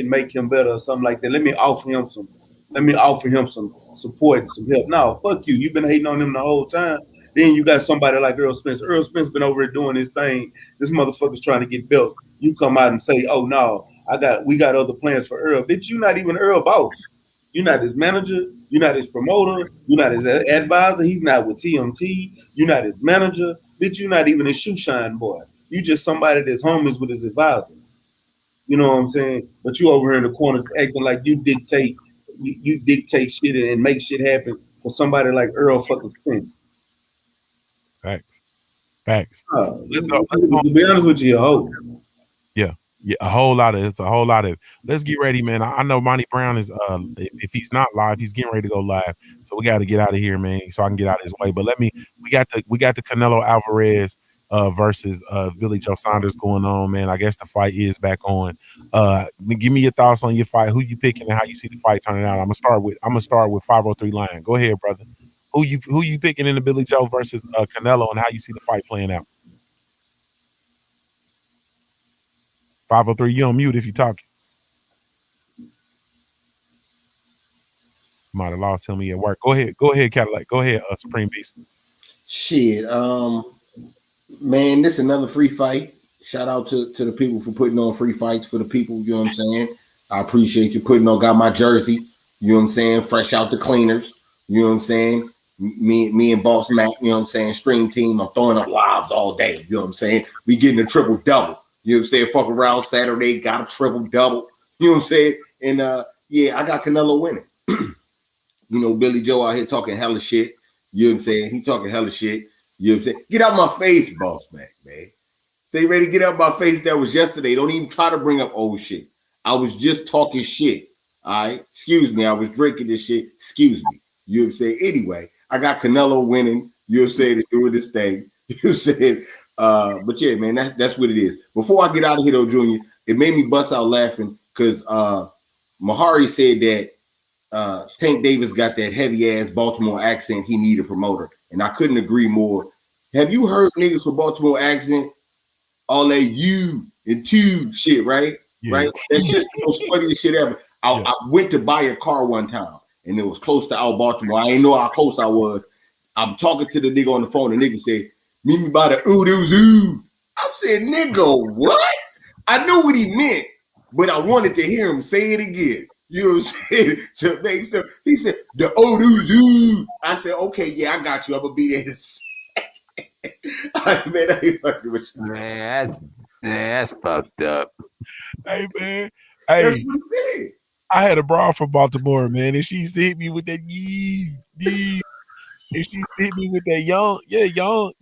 make him better or something like that. Let me offer him some let me offer him some support and some help. No, fuck you. You've been hating on him the whole time. Then you got somebody like Earl Spence. Earl Spence been over here doing his thing. This motherfucker's trying to get belts. You come out and say, "Oh no, we got other plans for Earl." Bitch, you not even Earl boss. You're not his manager. You're not his promoter. You're not his advisor. He's not with TMT. You're not his manager. Bitch, you're not even his shoe shine boy. You just somebody that's homies with his advisor. You know what I'm saying? But you over here in the corner acting like you dictate shit and make shit happen for somebody like Earl fucking Spence. Facts. Let's go. To be honest with you, a hoe. Yeah, a whole lot of. It's a whole lot of. Let's get ready, man. I know Monty Brown is. If he's not live, he's getting ready to go live. So we got to get out of here, man, so I can get out of his way. But we got the Canelo Alvarez versus Billy Joe Saunders going on, man. I guess the fight is back on. Give me your thoughts on your fight. Who you picking and how you see the fight turning out? I'm gonna start with 503 Lion. Go ahead, brother. Who you picking in the Billy Joe versus Canelo and how you see the fight playing out? 503, you on mute if you talking. Might have lost him at work. Go ahead, Cadillac. Go ahead, Supreme Beast. Shit, man, this is another free fight. Shout out to the people for putting on free fights for the people. You know what I'm saying? I appreciate you putting on. Got my jersey. You know what I'm saying? Fresh out the cleaners. You know what I'm saying? Me and Boss Mac. You know what I'm saying? Stream team. I'm throwing up lives all day. You know what I'm saying? We getting a triple double. You know what I'm saying? Fuck around Saturday, got a triple double. You know what I'm saying? And yeah, I got Canelo winning. You know, Billy Joe out here talking hella shit. You know what I'm saying? He talking hella shit. You know what I'm saying? Get out my face, Boss Mac, man. Stay ready to get out my face. That was yesterday. Don't even try to bring up old shit. I was just talking shit. All right. Excuse me. I was drinking this shit. Excuse me. You know what I'm saying? Anyway, I got Canelo winning. You know what I'm saying? Doing this thing. You know what I'm saying? But yeah, man, that's what it is. Before I get out of here, though, Junior, it made me bust out laughing because Mahari said that Tank Davis got that heavy ass Baltimore accent. He need a promoter, and I couldn't agree more. Have you heard niggas from Baltimore accent? All that you and two shit, right? Yeah. Right? That's just the most funniest shit ever. I went to buy a car one time, and it was close to out Baltimore. I didn't know how close I was. I'm talking to the nigga on the phone. The nigga said, "Meet me by the zoo." I said, "Nigga, what?" I knew what he meant, but I wanted to hear him say it again. You know what I'm saying? To make sure. He said, "The zoo." I said, "Okay, yeah, I got you. I'm gonna be there." Man, I ain't fucking with you. Man, that's fucked up. Hey, man. Hey, that's what he said. I had a bra from Baltimore, man, and she used to hit me with that yee. And she hit me with that young,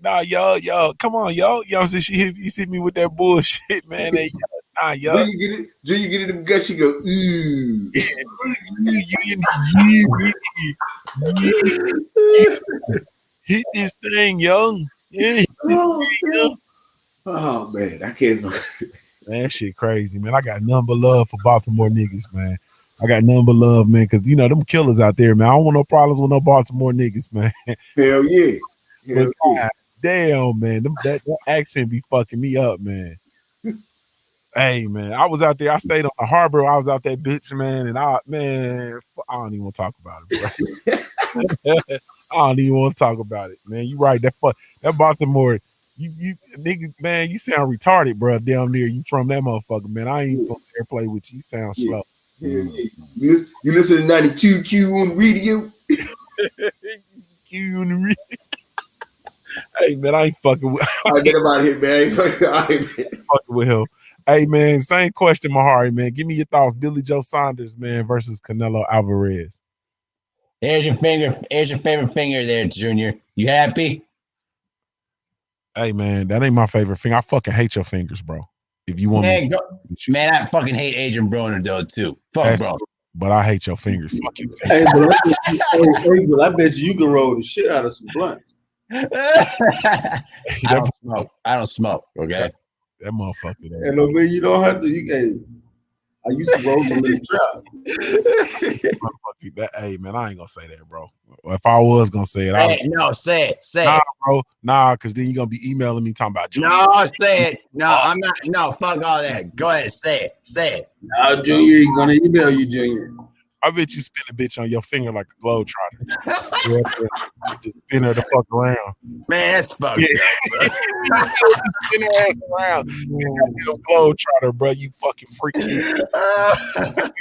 nah, y'all, come on, y'all. You know what I'm saying? She hit me with that bullshit, man. That, nah, y'all. Do you get it in the gut? She go, ooh. Hit this thing, young. Yeah, hit this thing, young. Oh, man, I can't. Man, that shit crazy, man. I got nothing but love for Baltimore niggas, man. I got nothing but love, man, because, you know, them killers out there, man. I don't want no problems with no Baltimore niggas, man. Hell yeah. But, God, damn, man. That accent be fucking me up, man. Hey, man, I was out there. I stayed on the harbor. I was out there, bitch, man. And I don't even want to talk about it, bro. I don't even want to talk about it, man. You right. That Baltimore, you nigga, man, you sound retarded, bro. Down there, you from that motherfucker, man. I ain't even gonna say play with you. You sound slow. Yeah. You listen to 92 Q on the radio? Q on the radio. Hey, man, I ain't fucking with I get about here, man. I ain't fucking with him. Hey, man, same question, Mahari, man. Give me your thoughts. Billy Joe Saunders, man, versus Canelo Alvarez. There's your finger. There's your favorite finger there, Junior. You happy? Hey, man, that ain't my favorite finger. I fucking hate your fingers, bro. If you want man, I fucking hate Adrian Broner though too. Fuck, bro. But I hate your fingers. Fuck you. Hey, but I bet you can roll the shit out of some blunts. I don't smoke. Okay. That motherfucker. And no, man, you don't have to. I used to roll them in the trap. Hey, man, I ain't gonna say that, bro. If I was gonna say it, say it. Nah, bro. Nah, because then you're gonna be emailing me talking about Junior. No, say it. No, I'm not. No, fuck all that. Go ahead, say it. Nah, Junior, he's gonna email you, Junior. I bet you spin a bitch on your finger like a globetrotter. Just spin her the fuck around. Man, that's fucked up. Spin her ass around. You globetrotter, bro. You fucking freak. The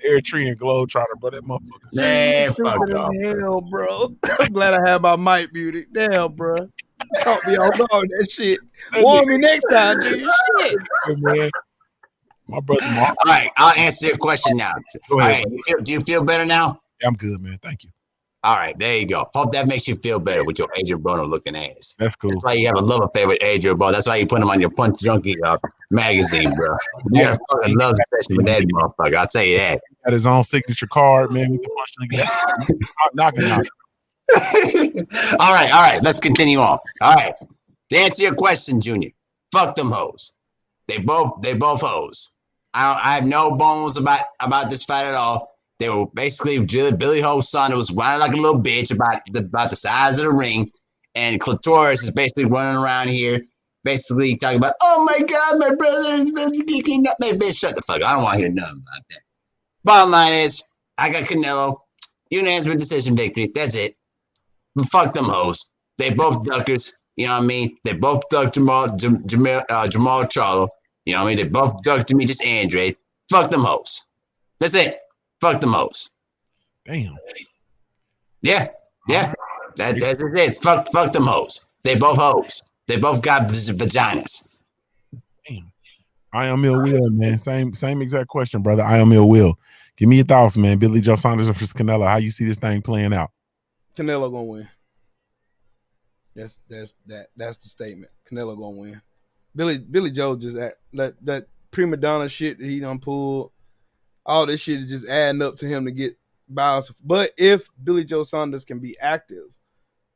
Eritrean globetrotter, bro. That motherfucker. Man, fuck Stupid off. as hell, bro. I'm glad I have my mic muted. Damn, bro. Caught me off guard that shit. Warn me next time, G. Shit. Man. My brother. All right, I'll answer your question now. Go All ahead. right, do you feel better now? Yeah, I'm good, man. Thank you. All right, there you go. Hope that makes you feel better with your Adrian Broner looking ass. That's cool. That's why you have a love affair with Adrian Broner. That's why you put him on your Punch Junkie magazine, bro. You got a fucking love session with that motherfucker. I'll tell you that. Got his own signature card, man, with the Punch Junkie. Knocking out. All right. Let's continue on. All right. To answer your question, Junior, fuck them hoes. They both hoes. I have no bones about this fight at all. They were basically Billy Ho's son. It was running like a little bitch about the size of the ring, and Clitoris is basically running around here, basically talking about, oh my God, my brother has been kicking up. Man, bitch, shut the fuck up. I don't want to hear nothing about that. Bottom line is, I got Canelo, unanimous decision victory. That's it. But fuck them hoes. They both duckers. You know what I mean? They both ducked Jamal Charlo. You know what I mean? They both ducked Demetrius Andrade. Fuck them hoes. That's it. Fuck them hoes. Damn. Yeah. That's it. Fuck them hoes. They both hoes. They both got vaginas. Damn. I am Ill Will, man. Same exact question, brother. I am Ill Will. Give me your thoughts, man. Billy Joe Saunders versus Canelo. How you see this thing playing out? Canelo gonna win. That's the statement. Canelo gonna win. Billy Joe just that prima donna shit that he done pulled. All this shit is just adding up to him to get bios. But if Billy Joe Saunders can be active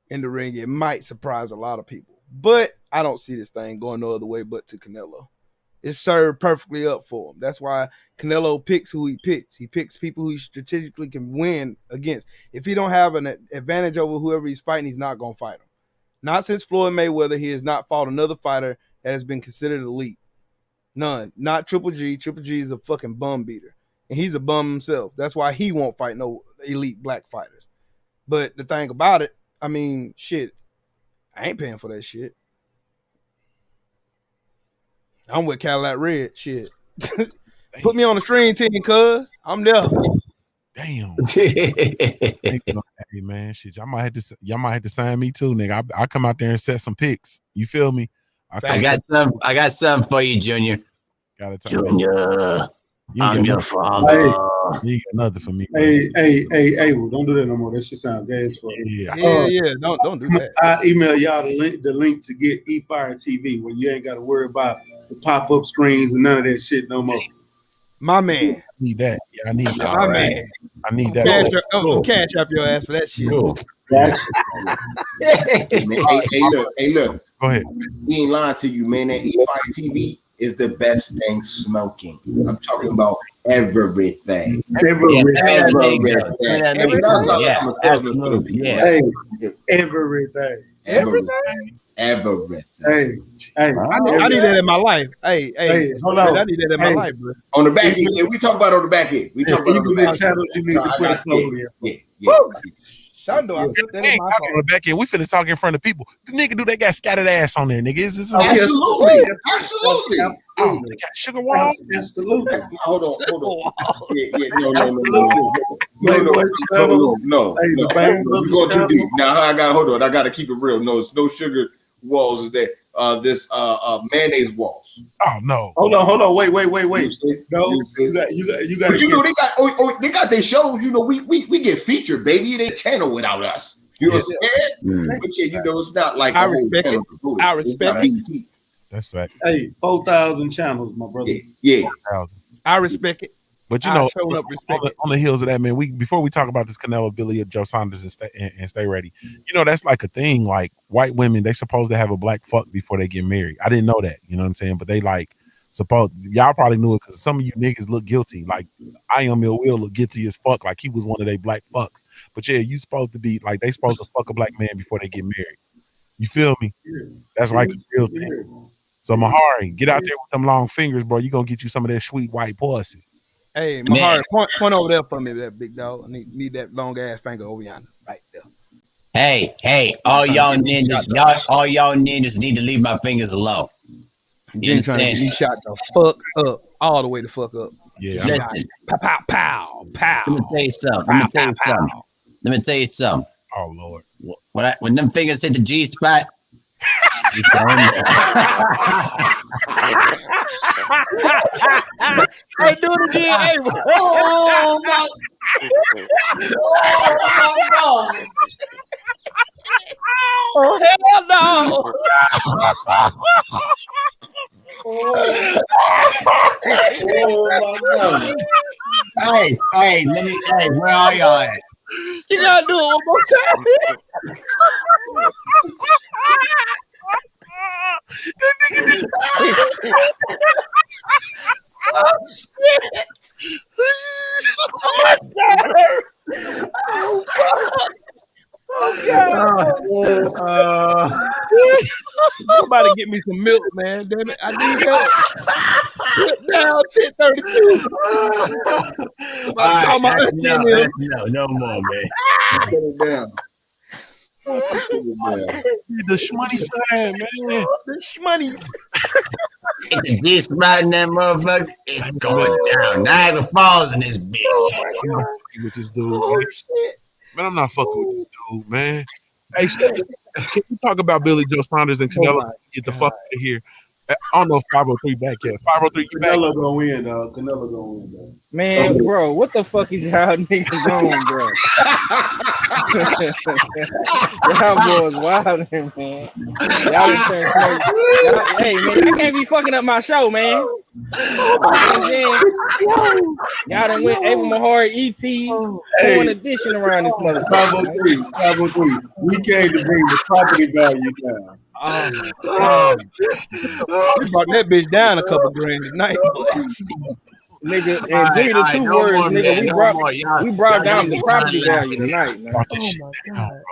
in the ring, it might surprise a lot of people. But I don't see this thing going no other way but to Canelo. It's served perfectly up for him. That's why Canelo picks who he picks. He picks people who he strategically can win against. If he don't have an advantage over whoever he's fighting, he's not going to fight him. Not since Floyd Mayweather, he has not fought another fighter that has been considered elite. None. Not Triple G. Triple G is a fucking bum beater. And he's a bum himself. That's why he won't fight no elite black fighters. But the thing about it, I mean, shit, I ain't paying for that shit. I'm with Cadillac Red. Shit. Put me on the stream team, cuz. I'm there. Damn. Hey, man, shit. Y'all might have to sign me too, nigga. I come out there and set some picks. You feel me? I got something for you, Junior. Junior, I'm your father. You got nothing for me. Hey, well, don't do that no more. That shit sound gas for you. Yeah. Don't do that. I email y'all the link to get eFire TV where you ain't got to worry about the pop-up screens and none of that shit no more. My man. I need that. Yeah, I need that. My man. I need that. Cash up your ass for that shit. Cool. Hey, look. Go ahead. We ain't lying to you, man. That eFire TV is the best thing smoking. I'm talking about everything. Everything. Hey, I need that in my life. Hey, hold on. I need that in my life, bro. On the back end, we talk about on the back end. We talk about on the back channels you need to put a code in. Yeah. Shondo, I put that in my on the back end. We finna talk in front of people. The nigga do they got scattered ass on there, nigga. Absolutely. Oh, they got sugar walls. Absolutely. Hold on. No. We're going too deep. Now I gotta keep it real. No, it's no sugar walls. Is there? This mayonnaise walls. Oh no! Hold on! Wait! No, you got. But you know they got their shows. You know we get featured, baby. They channel without us. You know what I'm saying? But yeah, you know it's not like I respect it. I respect it. That's facts. Hey, 4,000 channels, my brother. Yeah. 4,000. I respect it. But you know, on the heels of that, man, before we talk about this Canelo, Billy, Joe Saunders, and stay ready, you know, that's like a thing. Like white women, they supposed to have a black fuck before they get married. I didn't know that, you know what I'm saying? But they like y'all probably knew it because some of you niggas look guilty. Like I Am Ill Will look guilty as fuck, like he was one of they black fucks. But yeah, you supposed to be like they supposed to fuck a black man before they get married. You feel me? That's like a real thing. So Mahari, get out there with them long fingers, bro. You gonna get you some of that sweet white pussy. Hey, my heart, point over there for me, that big dog. I need that long ass finger over yonder, right there. Hey, all y'all ninjas need to leave my fingers alone. You Jen trying to get me shot the fuck up, all the way the fuck up. Yeah, listen. Pow, pow, pow. Let me tell you something. Let me tell you something. Oh Lord. When them fingers hit the G spot, you going Hey, do it again. Hey, Oh my God. Oh hell no. Oh my God. Hey, where are y'all at? You gotta do it one more time. Oh shit. Oh my God. Oh God. Oh God. Somebody get me some milk, man. Damn it. I need help. Put down 1032. No more, man. Put it down. The shmoney side, man. The shmoneys. It's the G spot in that motherfucker. It's going down. Niagara Falls in this bitch. I'm not fucking with this dude. Oh shit. Man, I'm not fucking with this dude, man. Hey, Steve, can we talk about Billy Joe Saunders and Canelo? Get the fuck out of here. I don't know if 503 back yet. 503, you back? Canelo gonna win, dog. Canelo gonna win, dog. Man, bro, what the fuck is y'all niggas on, bro? Y'all boys wildin', man. Y'all done turned smoke. Hey, man, y'all can't be fucking up my show, man. And then, y'all done went Abel Mahari, E.T., doing addition around this motherfucker. 503. We came to bring the property value down. Oh my God. We brought that bitch down a couple grand tonight. Nigga, and give me the two words, nigga. We brought down the property value tonight, man. Oh my God.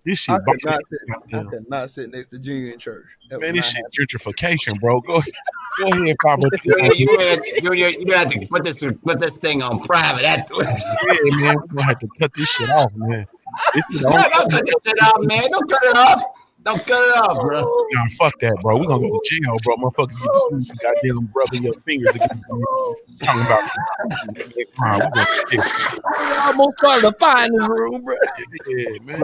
This shit. I could not sit next to Junior in church. Man, this shit gentrification, bro. Go ahead, 503. You have to put this thing on private afterwards. Yeah, man, we're gonna have to cut this shit off, man. Don't cut this shit off, man. Don't cut it off. Don't cut it off, bro. Nah, fuck that, bro. We're gonna go to jail, bro. Motherfuckers get to see you goddamn rubbing your fingers against me. Talking about I almost started a fire in this room, bro. Yeah, man.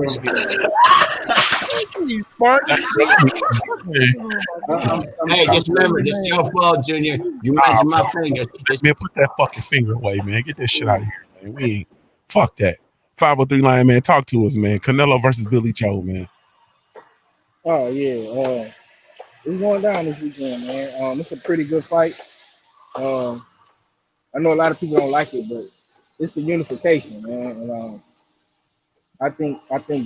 Hey, just remember, this is your fault, Junior. You mentioned my fingers. Man, put that fucking finger away, man. Get that shit out of here, man. We ain't fuck that. 503 line, man. Talk to us, man. Canelo versus Billy Joe, man. Oh yeah, it's going down this weekend, man. It's a pretty good fight. I know a lot of people don't like it, but it's the unification, man. And I think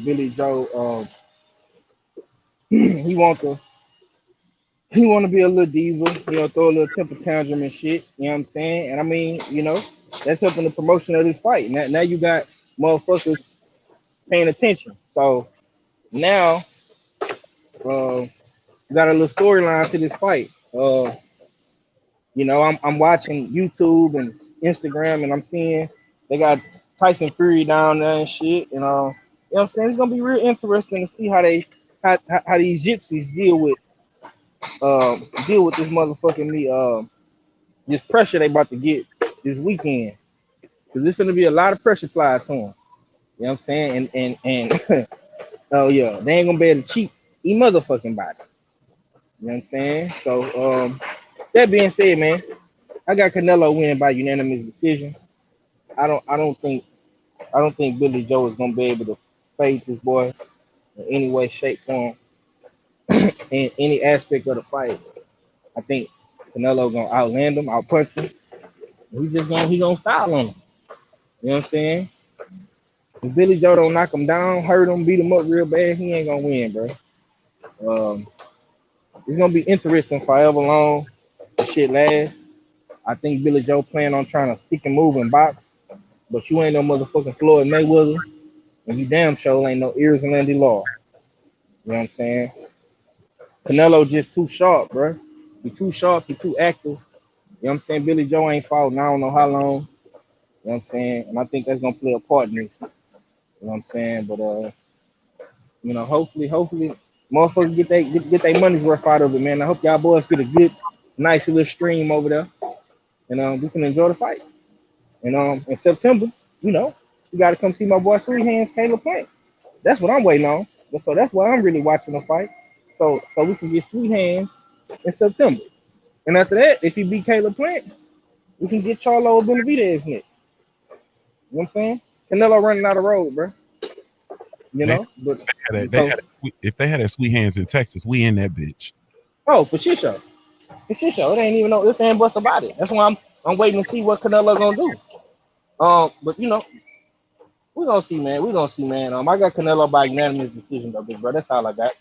Billy Joe, he want to be a little diva, throw a little temper tantrum and shit. You know what I'm saying? And I mean, that's helping the promotion of this fight. Now you got motherfuckers paying attention. So now. Got a little storyline to this fight. I'm watching YouTube and Instagram, and I'm seeing they got Tyson Fury down there and shit. And you know what I'm saying? It's gonna be real interesting to see how these gypsies deal with this motherfucking this pressure they about to get this weekend. Cause there's gonna be a lot of pressure applied to them. You know what I'm saying? And oh yeah, they ain't gonna be able to cheat motherfucking body. You know what I'm saying? So that being said, man, I got Canelo winning by unanimous decision. I don't think Billy Joe is gonna be able to fade this boy in any way, shape, form, in any aspect of the fight. I think Canelo gonna outland him, outpunch him. He gonna style on him. You know what I'm saying? If Billy Joe don't knock him down, hurt him, beat him up real bad, he ain't gonna win, bro. It's gonna be interesting however long the shit lasts. I think Billy Joe plan on trying to stick and move and box, but you ain't no motherfucking Floyd Mayweather, and you damn sure ain't no ears and Andy Law. You know what I'm saying? Canelo just too sharp, bro. He too sharp, he too active, You know what I'm saying? Billy Joe ain't fought in I don't know how long. You know what I'm saying? And I think that's gonna play a part in this. You know what I'm saying? But you know, hopefully, motherfuckers get their money's worth out of it, man. I hope y'all boys get a good, nice little stream over there, and we can enjoy the fight. And in September, you know, you gotta come see my boy Three Hands Caleb Plant. That's what I'm waiting on. So that's why I'm really watching the fight. So we can get Sweet Hands in September. And after that, if he beat Caleb Plant, we can get Charlo Benavidez next. You know what I'm saying? Canelo running out of road, bro. You know, but if they had a Sweet Hands in Texas, we in that bitch. Oh, for sure. For sure. It ain't even no if and buts about it. That's why I'm waiting to see what Canelo gonna do. But you know, we're gonna see, man. I got Canelo by unanimous decision, though, big bro. That's all I got.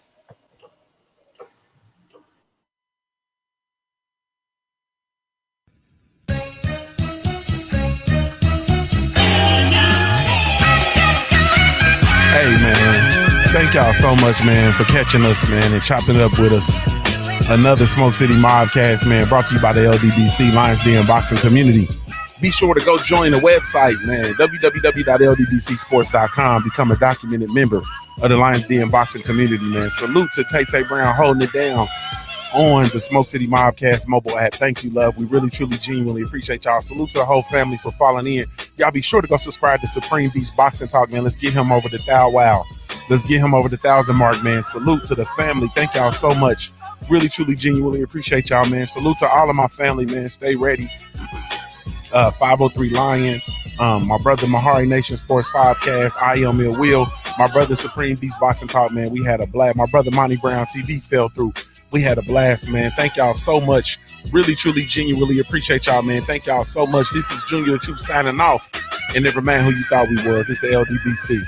Hey, man. Thank y'all so much, man, for catching us, man, and chopping it up with us. Another Smoke City MobCast, man, brought to you by the LDBC, Lions Den Boxing Community. Be sure to go join the website, man, www.ldbcsports.com. Become a documented member of the Lions Den Boxing Community, man. Salute to Tay Brown holding it down on the Smoke City MobCast mobile app. Thank you, love. We really, truly, genuinely appreciate y'all. Salute to the whole family for falling in. Y'all be sure to go subscribe to Supreme Beast Boxing Talk, man. Let's get him over the Wow. Let's get him over the 1,000 mark, man. Salute to the family. Thank y'all so much. Really, truly, genuinely appreciate y'all, man. Salute to all of my family, man. Stay ready. 503 Lion, my brother Mahari Nation Sports Podcast, I Am Ill Will, my brother Supreme Beast Boxing Talk, man. We had a blast. My brother Monty Brown TV fell through. We had a blast, man. Thank y'all so much. Really, truly, genuinely appreciate y'all, man. Thank y'all so much. This is Junior 2 signing off. And never mind who you thought we was. It's the LDBC.